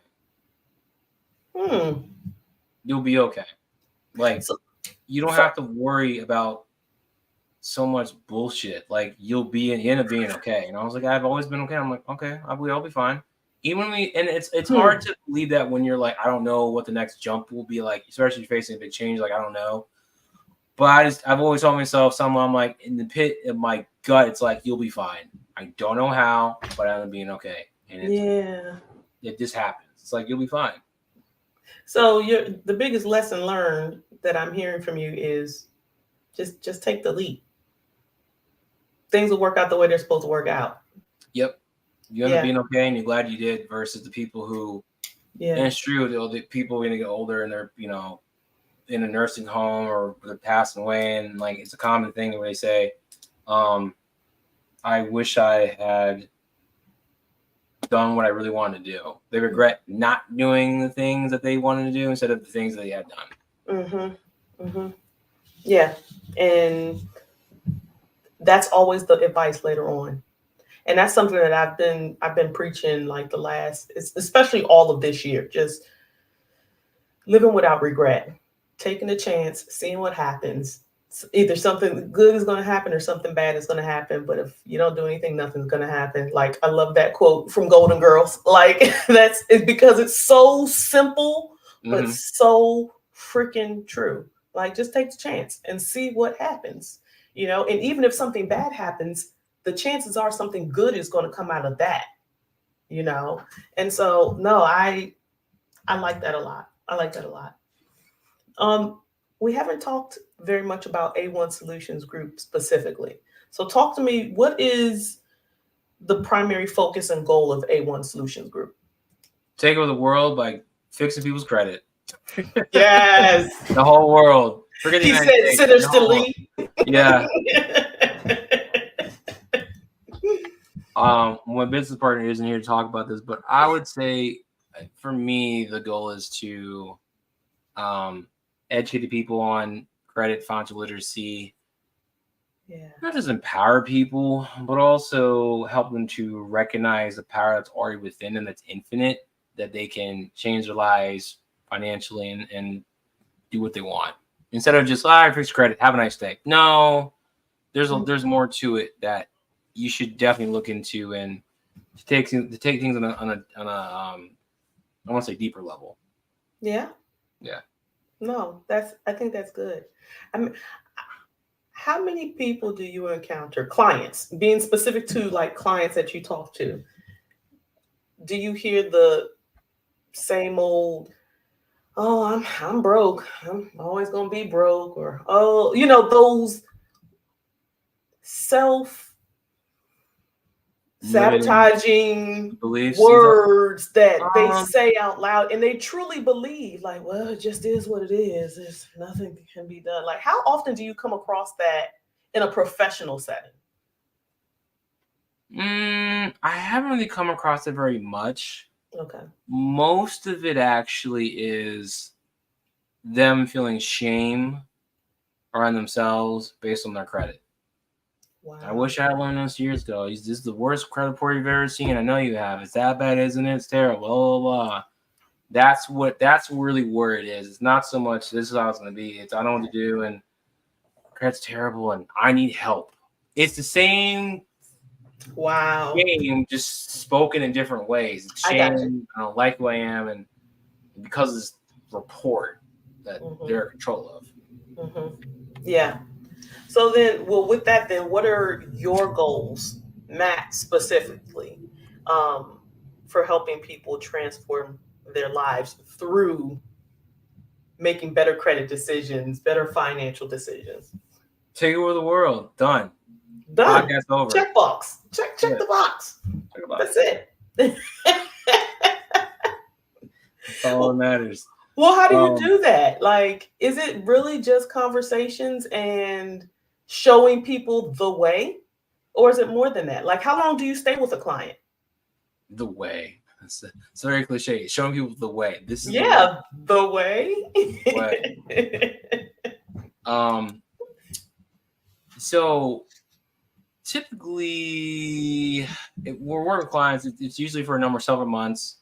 You'll be okay. Like, you don't have to worry about so much bullshit. Like, you'll end up being okay. And I was like, I've always been okay. I'm like, okay, I'll be fine. Even and it's hard to believe that when you're like, I don't know what the next jump will be like, especially facing a big change. Like, I don't know. But I've always told myself, I'm like, in the pit of my gut, it's like, you'll be fine. I don't know how, but I'm being okay. And it just happens. It's like, you'll be fine. So the biggest lesson learned that I'm hearing from you is just take the leap. Things will work out the way they're supposed to work out. Yep. You end up Yeah. being okay, and you're glad you did. Versus the people who, and Yeah. it's true. The people are gonna get older, and they're in a nursing home or they're passing away, and like it's a common thing where they say, "I wish I had done what I really wanted to do." They regret not doing the things that they wanted to do instead of the things that they had done. Yeah, and that's always the advice later on, and that's something that I've been preaching like the last, especially all of this year, just living without regret, taking a chance, seeing what happens. Either something good is going to happen or something bad is going to happen. But if you don't do anything, nothing's going to happen. Like, I love that quote from Golden Girls. Like, that's it, because it's so simple, but so freaking true. Like, just take the chance and see what happens, and even if something bad happens, the chances are something good is going to come out of that, and so no, I like that a lot. I like that a lot. We haven't talked very much about A1 Solutions Group specifically. So talk to me, what is the primary focus and goal of A1 Solutions Group? Take over the world by fixing people's credit. Yes. The whole world. Forget the He United said States, sinisterly. Yeah. My business partner isn't here to talk about this, but I would say for me, the goal is to educate the people on credit, financial literacy. Yeah. Not just empower people, but also help them to recognize the power that's already within them, that's infinite, that they can change their lives financially and do what they want. Instead of just, I fix credit, have a nice day. No, there's more to it that you should definitely look into, and to take things on a I want to say deeper level. Yeah. Yeah. No, I think that's good. I mean, how many people do you encounter, clients, being specific to like clients that you talk to? Do you hear the same old, "Oh, I'm broke. I'm always gonna be broke," or those self-sabotaging Beliefs words that they Um, say out loud and they truly believe, like, well, it just is what it is. There's nothing that can be done. Like, how often do you come across that in a professional setting? I haven't really come across it very much. Okay. Most of it actually is them feeling shame around themselves based on their credit. Wow. I wish I had learned this years ago. This is the worst credit report you've ever seen. I know you have. It's that bad, isn't it? It's terrible. Blah, blah, blah. That's really where it is. It's not so much this is how it's going to be. It's I don't know what to do, and credit's terrible, and I need help. It's the same game, just spoken in different ways. It's shame. I don't like who I am, and because of this report that they're in control of. Yeah. So then, well, with that, then, what are your goals, Matt, specifically, for helping people transform their lives through making better credit decisions, better financial decisions? Take over the world. Done. Done. Podcast over. Check box. Check the box. Check the box. That's it. That's all that matters. Well, how do you do that? Like, is it really just conversations and showing people the way? Or is it more than that? Like, how long do you stay with a client? The way. It's very cliche. Showing people the way. This is the way. So typically, we're working with clients. It's usually for a number of several months,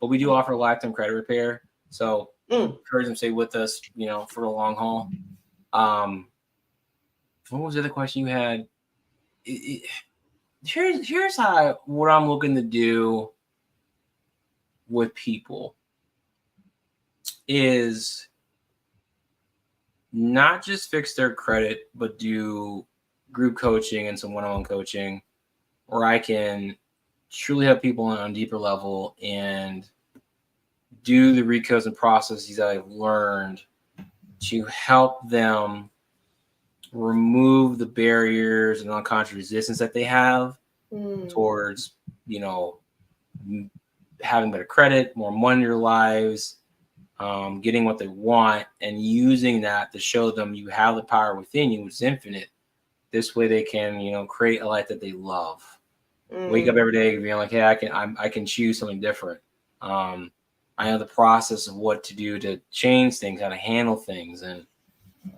but we do offer lifetime credit repair. So encourage them to stay with us, for the long haul. What was the other question you had? Here's what I'm looking to do with people is not just fix their credit, but do group coaching and some one-on-one coaching where I can truly help people on a deeper level and do the recodes and processes that I've learned to help them remove the barriers and unconscious resistance that they have towards, having better credit, more money in their lives, getting what they want, and using that to show them you have the power within you, which is infinite. This way they can, create a life that they love. Wake up every day being like, hey, I can choose something different. I know the process of what to do to change things, how to handle things,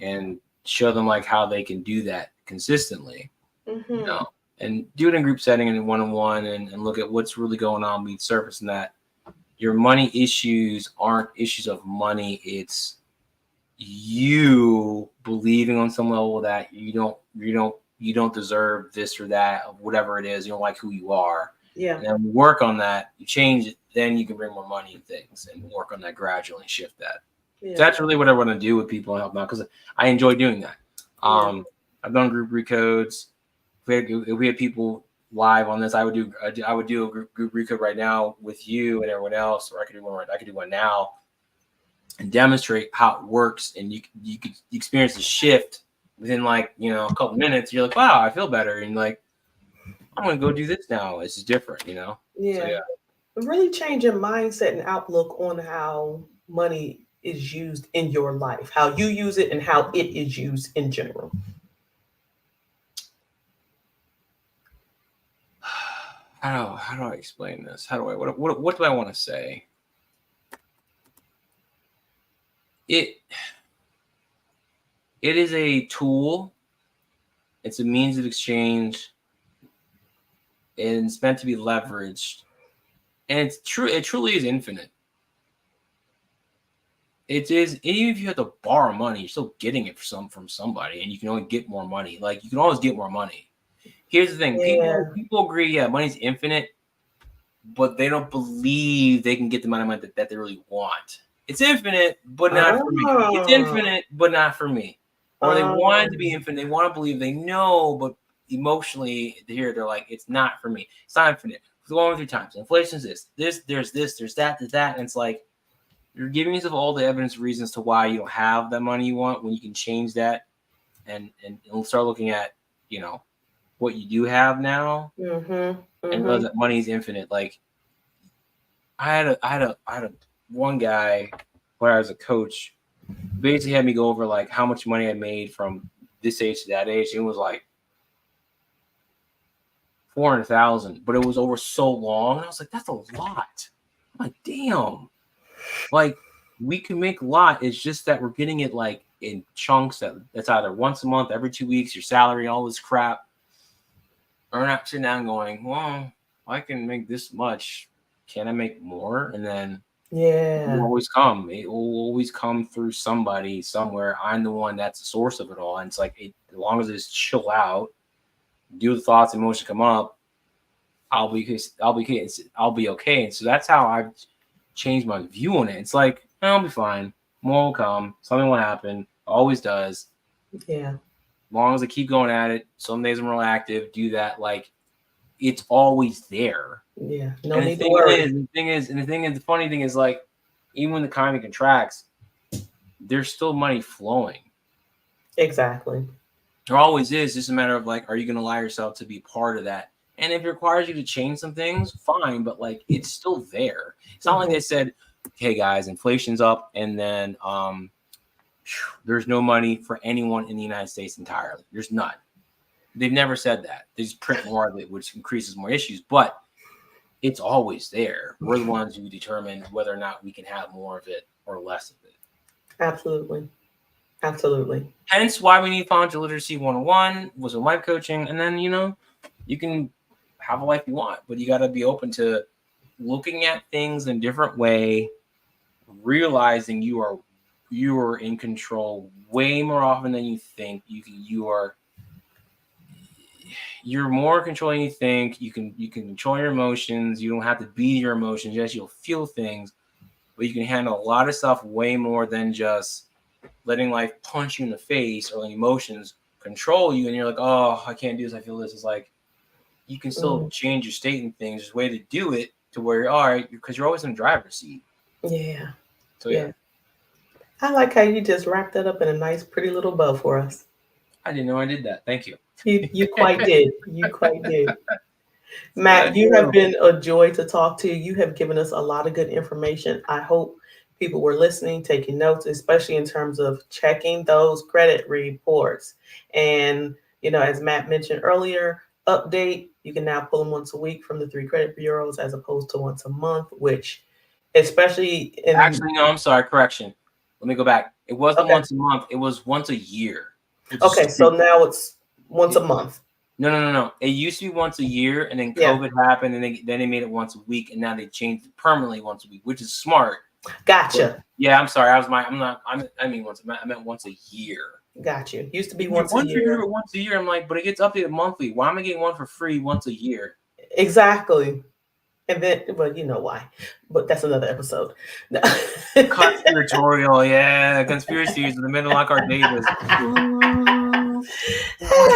and show them like how they can do that consistently. And do it in group setting and one-on-one, and look at what's really going on beneath the surface, and that your money issues aren't issues of money. It's you believing on some level that you don't deserve this or that, of whatever it is. You don't like who you are. Yeah. And then work on that. You change it, then you can bring more money and things, and work on that gradually and shift that. Yeah. So that's really what I want to do with people and help them out, because I enjoy doing that. I've done group recodes. If we had people live on this, I would do a group recode right now with you and everyone else, or I could do one now and demonstrate how it works, and you could experience the shift within a couple minutes. You're like, wow, I feel better, and like, I'm gonna go do this now. It's just different, Yeah. So, yeah. Really change your mindset and outlook on how money is used in your life, how you use it, and how it is used in general. How do I explain this? What do I want to say? It is a tool. It's a means of exchange, and it's meant to be leveraged. And it's true. It truly is infinite. It is. Even if you have to borrow money, you're still getting it from somebody, and you can only get more money. Like, you can always get more money. Here's the thing: people agree, yeah, money's infinite, but they don't believe they can get the amount of money that they really want. It's infinite, but not for me. It's infinite, but not for me. Or they want it to be infinite. They want to believe they know, but emotionally, they're like, it's not for me. It's not infinite. It's going through times. Inflation's there's that, and it's like, you're giving yourself all the evidence, reasons to why you don't have the money you want, when you can change that and start looking at, what you do have now, and realize that money is infinite. Like, I had a one guy when I was a coach, basically had me go over like how much money I made from this age to that age. It was like 400,000, but it was over so long. And I was like, that's a lot. I'm like, damn. Like, we can make a lot. It's just that we're getting it like in chunks that's either once a month, every 2 weeks, your salary, all this crap. Or not sitting down going, well, I can make this much. Can I make more? And then it will always come. It will always come through somebody somewhere. I'm the one that's the source of it all. And it's like, as long as it's chill out, do the thoughts, emotions come up, I'll be okay. And so that's how I've changed my view on it. It's like, I'll be fine. More will come. Something will happen. Always does. Yeah. As long as I keep going at it, some days I'm real active, do that. Like, it's always there. Yeah. No need to worry. The funny thing is, like, even when the economy contracts, there's still money flowing. Exactly. There always is. It's just a matter of, like, are you going to allow yourself to be part of that? And if it requires you to change some things, fine, but like, it's still there. It's not like they said, hey guys, inflation's up, and then there's no money for anyone in the United States entirely. There's none. They've never said that. They just print more of it, which increases more issues, but it's always there. We're the ones who determine whether or not we can have more of it or less of it. Absolutely. Absolutely. Hence why we need Financial Literacy 101, with some life coaching, and then, you can have a life you want, but you got to be open to looking at things in a different way, realizing you are in control way more often than you think. You're more in control than you think. You can control your emotions. You don't have to be your emotions. Yes, you'll feel things, but you can handle a lot of stuff way more than just letting life punch you in the face, or letting emotions control you. And you're like, oh, I can't do this. I feel this. It's like, you can still change your state and things. There's a way to do it to where you are, because you're always in the driver's seat. Yeah. So yeah. I like how you just wrapped that up in a nice, pretty little bow for us. I didn't know I did that. Thank you. You quite did. You quite did. That's what I Matt, you have do. been a joy to talk to. You have given us a lot of good information. I hope people were listening, taking notes, especially in terms of checking those credit reports. And, as Matt mentioned earlier, update, you can now pull them once a week from the 3 credit bureaus as opposed to once a month, which especially in Actually, no, I'm sorry. Correction. Let me go back. It wasn't okay. once a month. It was once a year. Okay, so now it's once a month. No. It used to be once a year, and then Yeah. COVID happened, and then they made it once a week, and now they changed it permanently once a week, which is smart. Gotcha. But, yeah, I'm sorry. I mean once. I meant once a year. Got you. Used to be Once once a year. Once a year. I'm like, but it gets updated monthly. Why am I getting one for free once a year? Exactly. And then, well, you know why, but that's another episode. Conspiratorial, yeah, conspiracies in the middle of Lockhart Davis.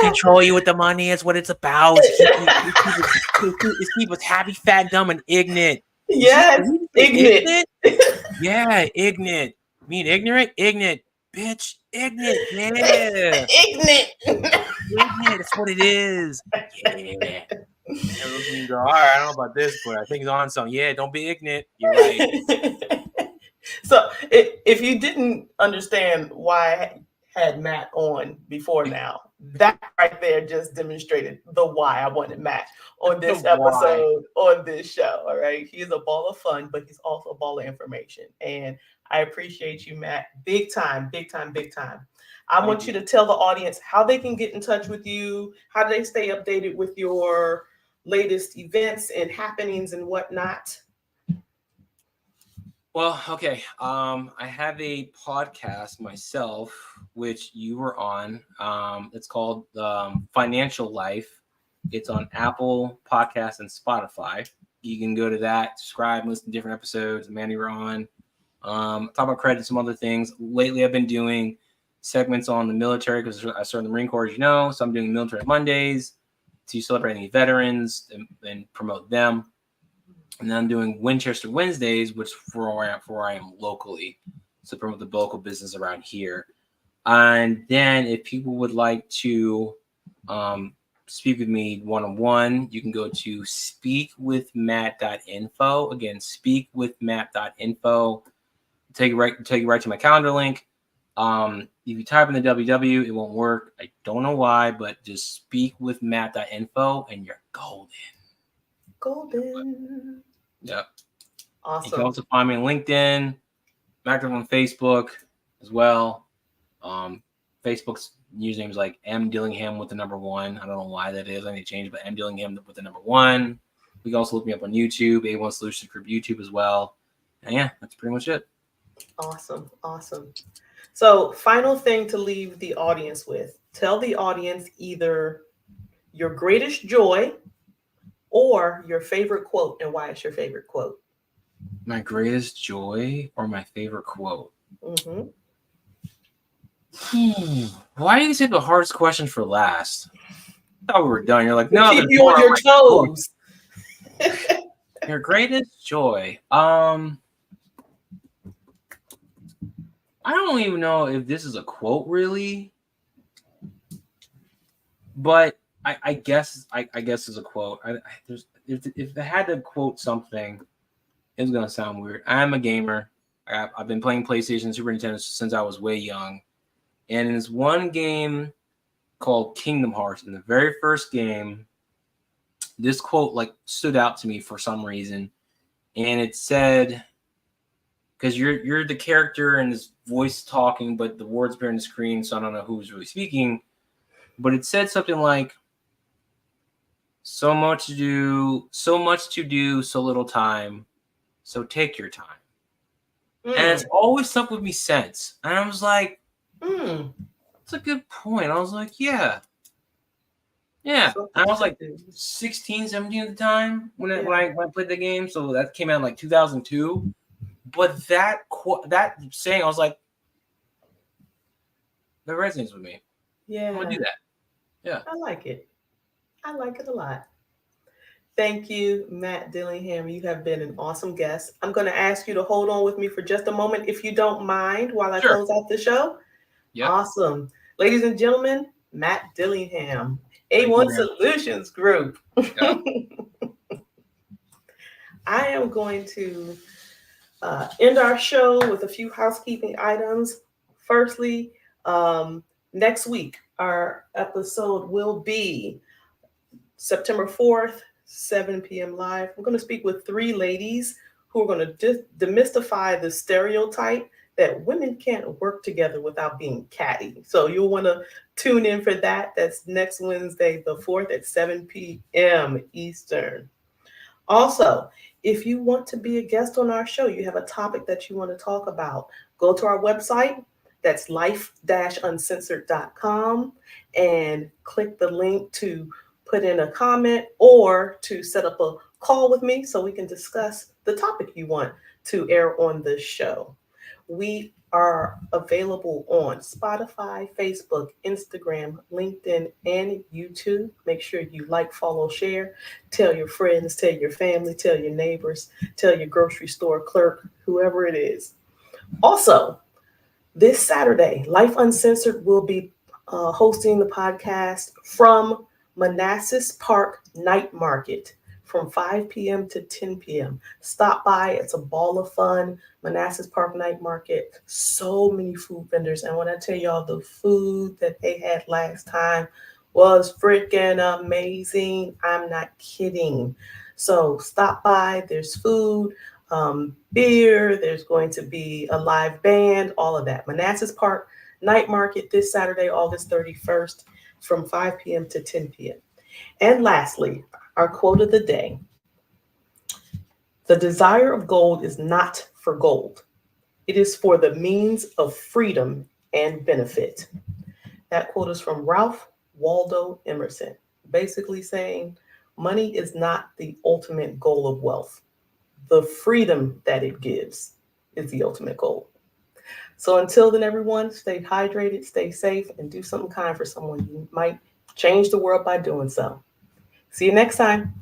Control you with the money is what it's about. It's keep us happy, fat, dumb, and ignorant. Yes, ignorant. Yeah, ignorant. Mean ignorant? Ignorant. Bitch, ignorant. Yeah. Ignorant. Ignorant. That's what it is. Yeah. And go, all right, I don't know about this, but I think it's on something. Yeah, don't be ignorant. You're right. So if you didn't understand why I had Matt on before now, that right there just demonstrated the why I wanted Matt on this episode, on this show. All right. He's a ball of fun, but he's also a ball of information. And I appreciate you, Matt. Big time, big time, big time. I want you to tell the audience how they can get in touch with you, how do they stay updated with your latest events and happenings and whatnot. Well, okay. I have a podcast myself, which you were on. It's called Financial Life. It's on Apple Podcasts and Spotify. You can go to that, subscribe, listen to different episodes. Mandy, we're on. Talk about credit, some other things. Lately, I've been doing segments on the military because I served in the Marine Corps, as you know. So I'm doing Military Mondays to celebrate any veterans and promote them. And then I'm doing Winchester Wednesdays, which for where I am locally, to promote the local business around here. And then if people would like to speak with me one-on-one, you can go to speakwithmatt.info. Again, speakwithmatt.info. Take you right to my calendar link. If you type in the www, it won't work. I don't know why, but just speakwithmatt.info and you're golden. Golden. Yep. Awesome. You can also find me on LinkedIn. I'm active on Facebook as well. Facebook's username is like M Dillingham with the number 1. I don't know why that is. I need to change it, but M Dillingham with the number 1. You can also look me up on YouTube, A1 Solutions Group YouTube as well. And yeah, that's pretty much it. Awesome. Awesome. So final thing to leave the audience with. Tell the audience either your greatest joy or your favorite quote and why it's your favorite quote. My greatest joy or my favorite quote? Mm-hmm. Why do you say the hardest question for last? I thought we were done. You're like, no, keep you on your toes. Your greatest joy. I don't even know if this is a quote really, but I guess it's a quote. If I had to quote something, it's gonna sound weird. I'm a gamer. I've been playing PlayStation, Super Nintendo since I was way young, and there's one game called Kingdom Hearts. In the very first game, this quote like stood out to me for some reason, and it said, because you're the character and this voice talking, but the words appear on the screen, so I don't know who's really speaking. But it said something like, so much to do, so little time, so take your time. And it's always stuck with me since. And I was like, that's a good point. I was like, yeah. And I was like 16, 17 at the time when I played the game. So that came out in like 2002. But that saying, I was like, that resonates with me. Yeah. I'm going to do that. Yeah. I like it. I like it a lot. Thank you, Matt Dillingham. You have been an awesome guest. I'm going to ask you to hold on with me for just a moment, if you don't mind, while I Sure. close out the show. Yep. Awesome. Ladies and gentlemen, Matt Dillingham, Thank A1 you, man. Solutions Group. Yep. I am going to end our show with a few housekeeping items. Firstly, next week, our episode will be September 4th, 7 p.m. live. I'm going to speak with 3 ladies who are going to demystify the stereotype that women can't work together without being catty. So you'll want to tune in for that. That's next Wednesday, the 4th at 7 p.m. Eastern. Also, if you want to be a guest on our show, you have a topic that you want to talk about, go to our website. That's life-uncensored.com and click the link to put in a comment or to set up a call with me so we can discuss the topic you want to air on the show. We are available on Spotify, Facebook, Instagram, LinkedIn, and YouTube. Make sure you like, follow, share. Tell your friends, tell your family, tell your neighbors, tell your grocery store clerk, whoever it is. Also, this Saturday, Life Uncensored will be hosting the podcast from Manassas Park Night Market from 5 p.m. to 10 p.m. Stop by. It's a ball of fun. Manassas Park Night Market. So many food vendors. And when I tell y'all, the food that they had last time was freaking amazing. I'm not kidding. So stop by. There's food, beer. There's going to be a live band, all of that. Manassas Park Night Market this Saturday, August 31st from 5 p.m. to 10 p.m. And lastly, our quote of the day: the desire of gold is not for gold. It is for the means of freedom and benefit. That quote is from Ralph Waldo Emerson, basically saying money is not the ultimate goal of wealth. The freedom that it gives is the ultimate goal. So until then, everyone, stay hydrated, stay safe, and do something kind for someone. You might change the world by doing so. See you next time.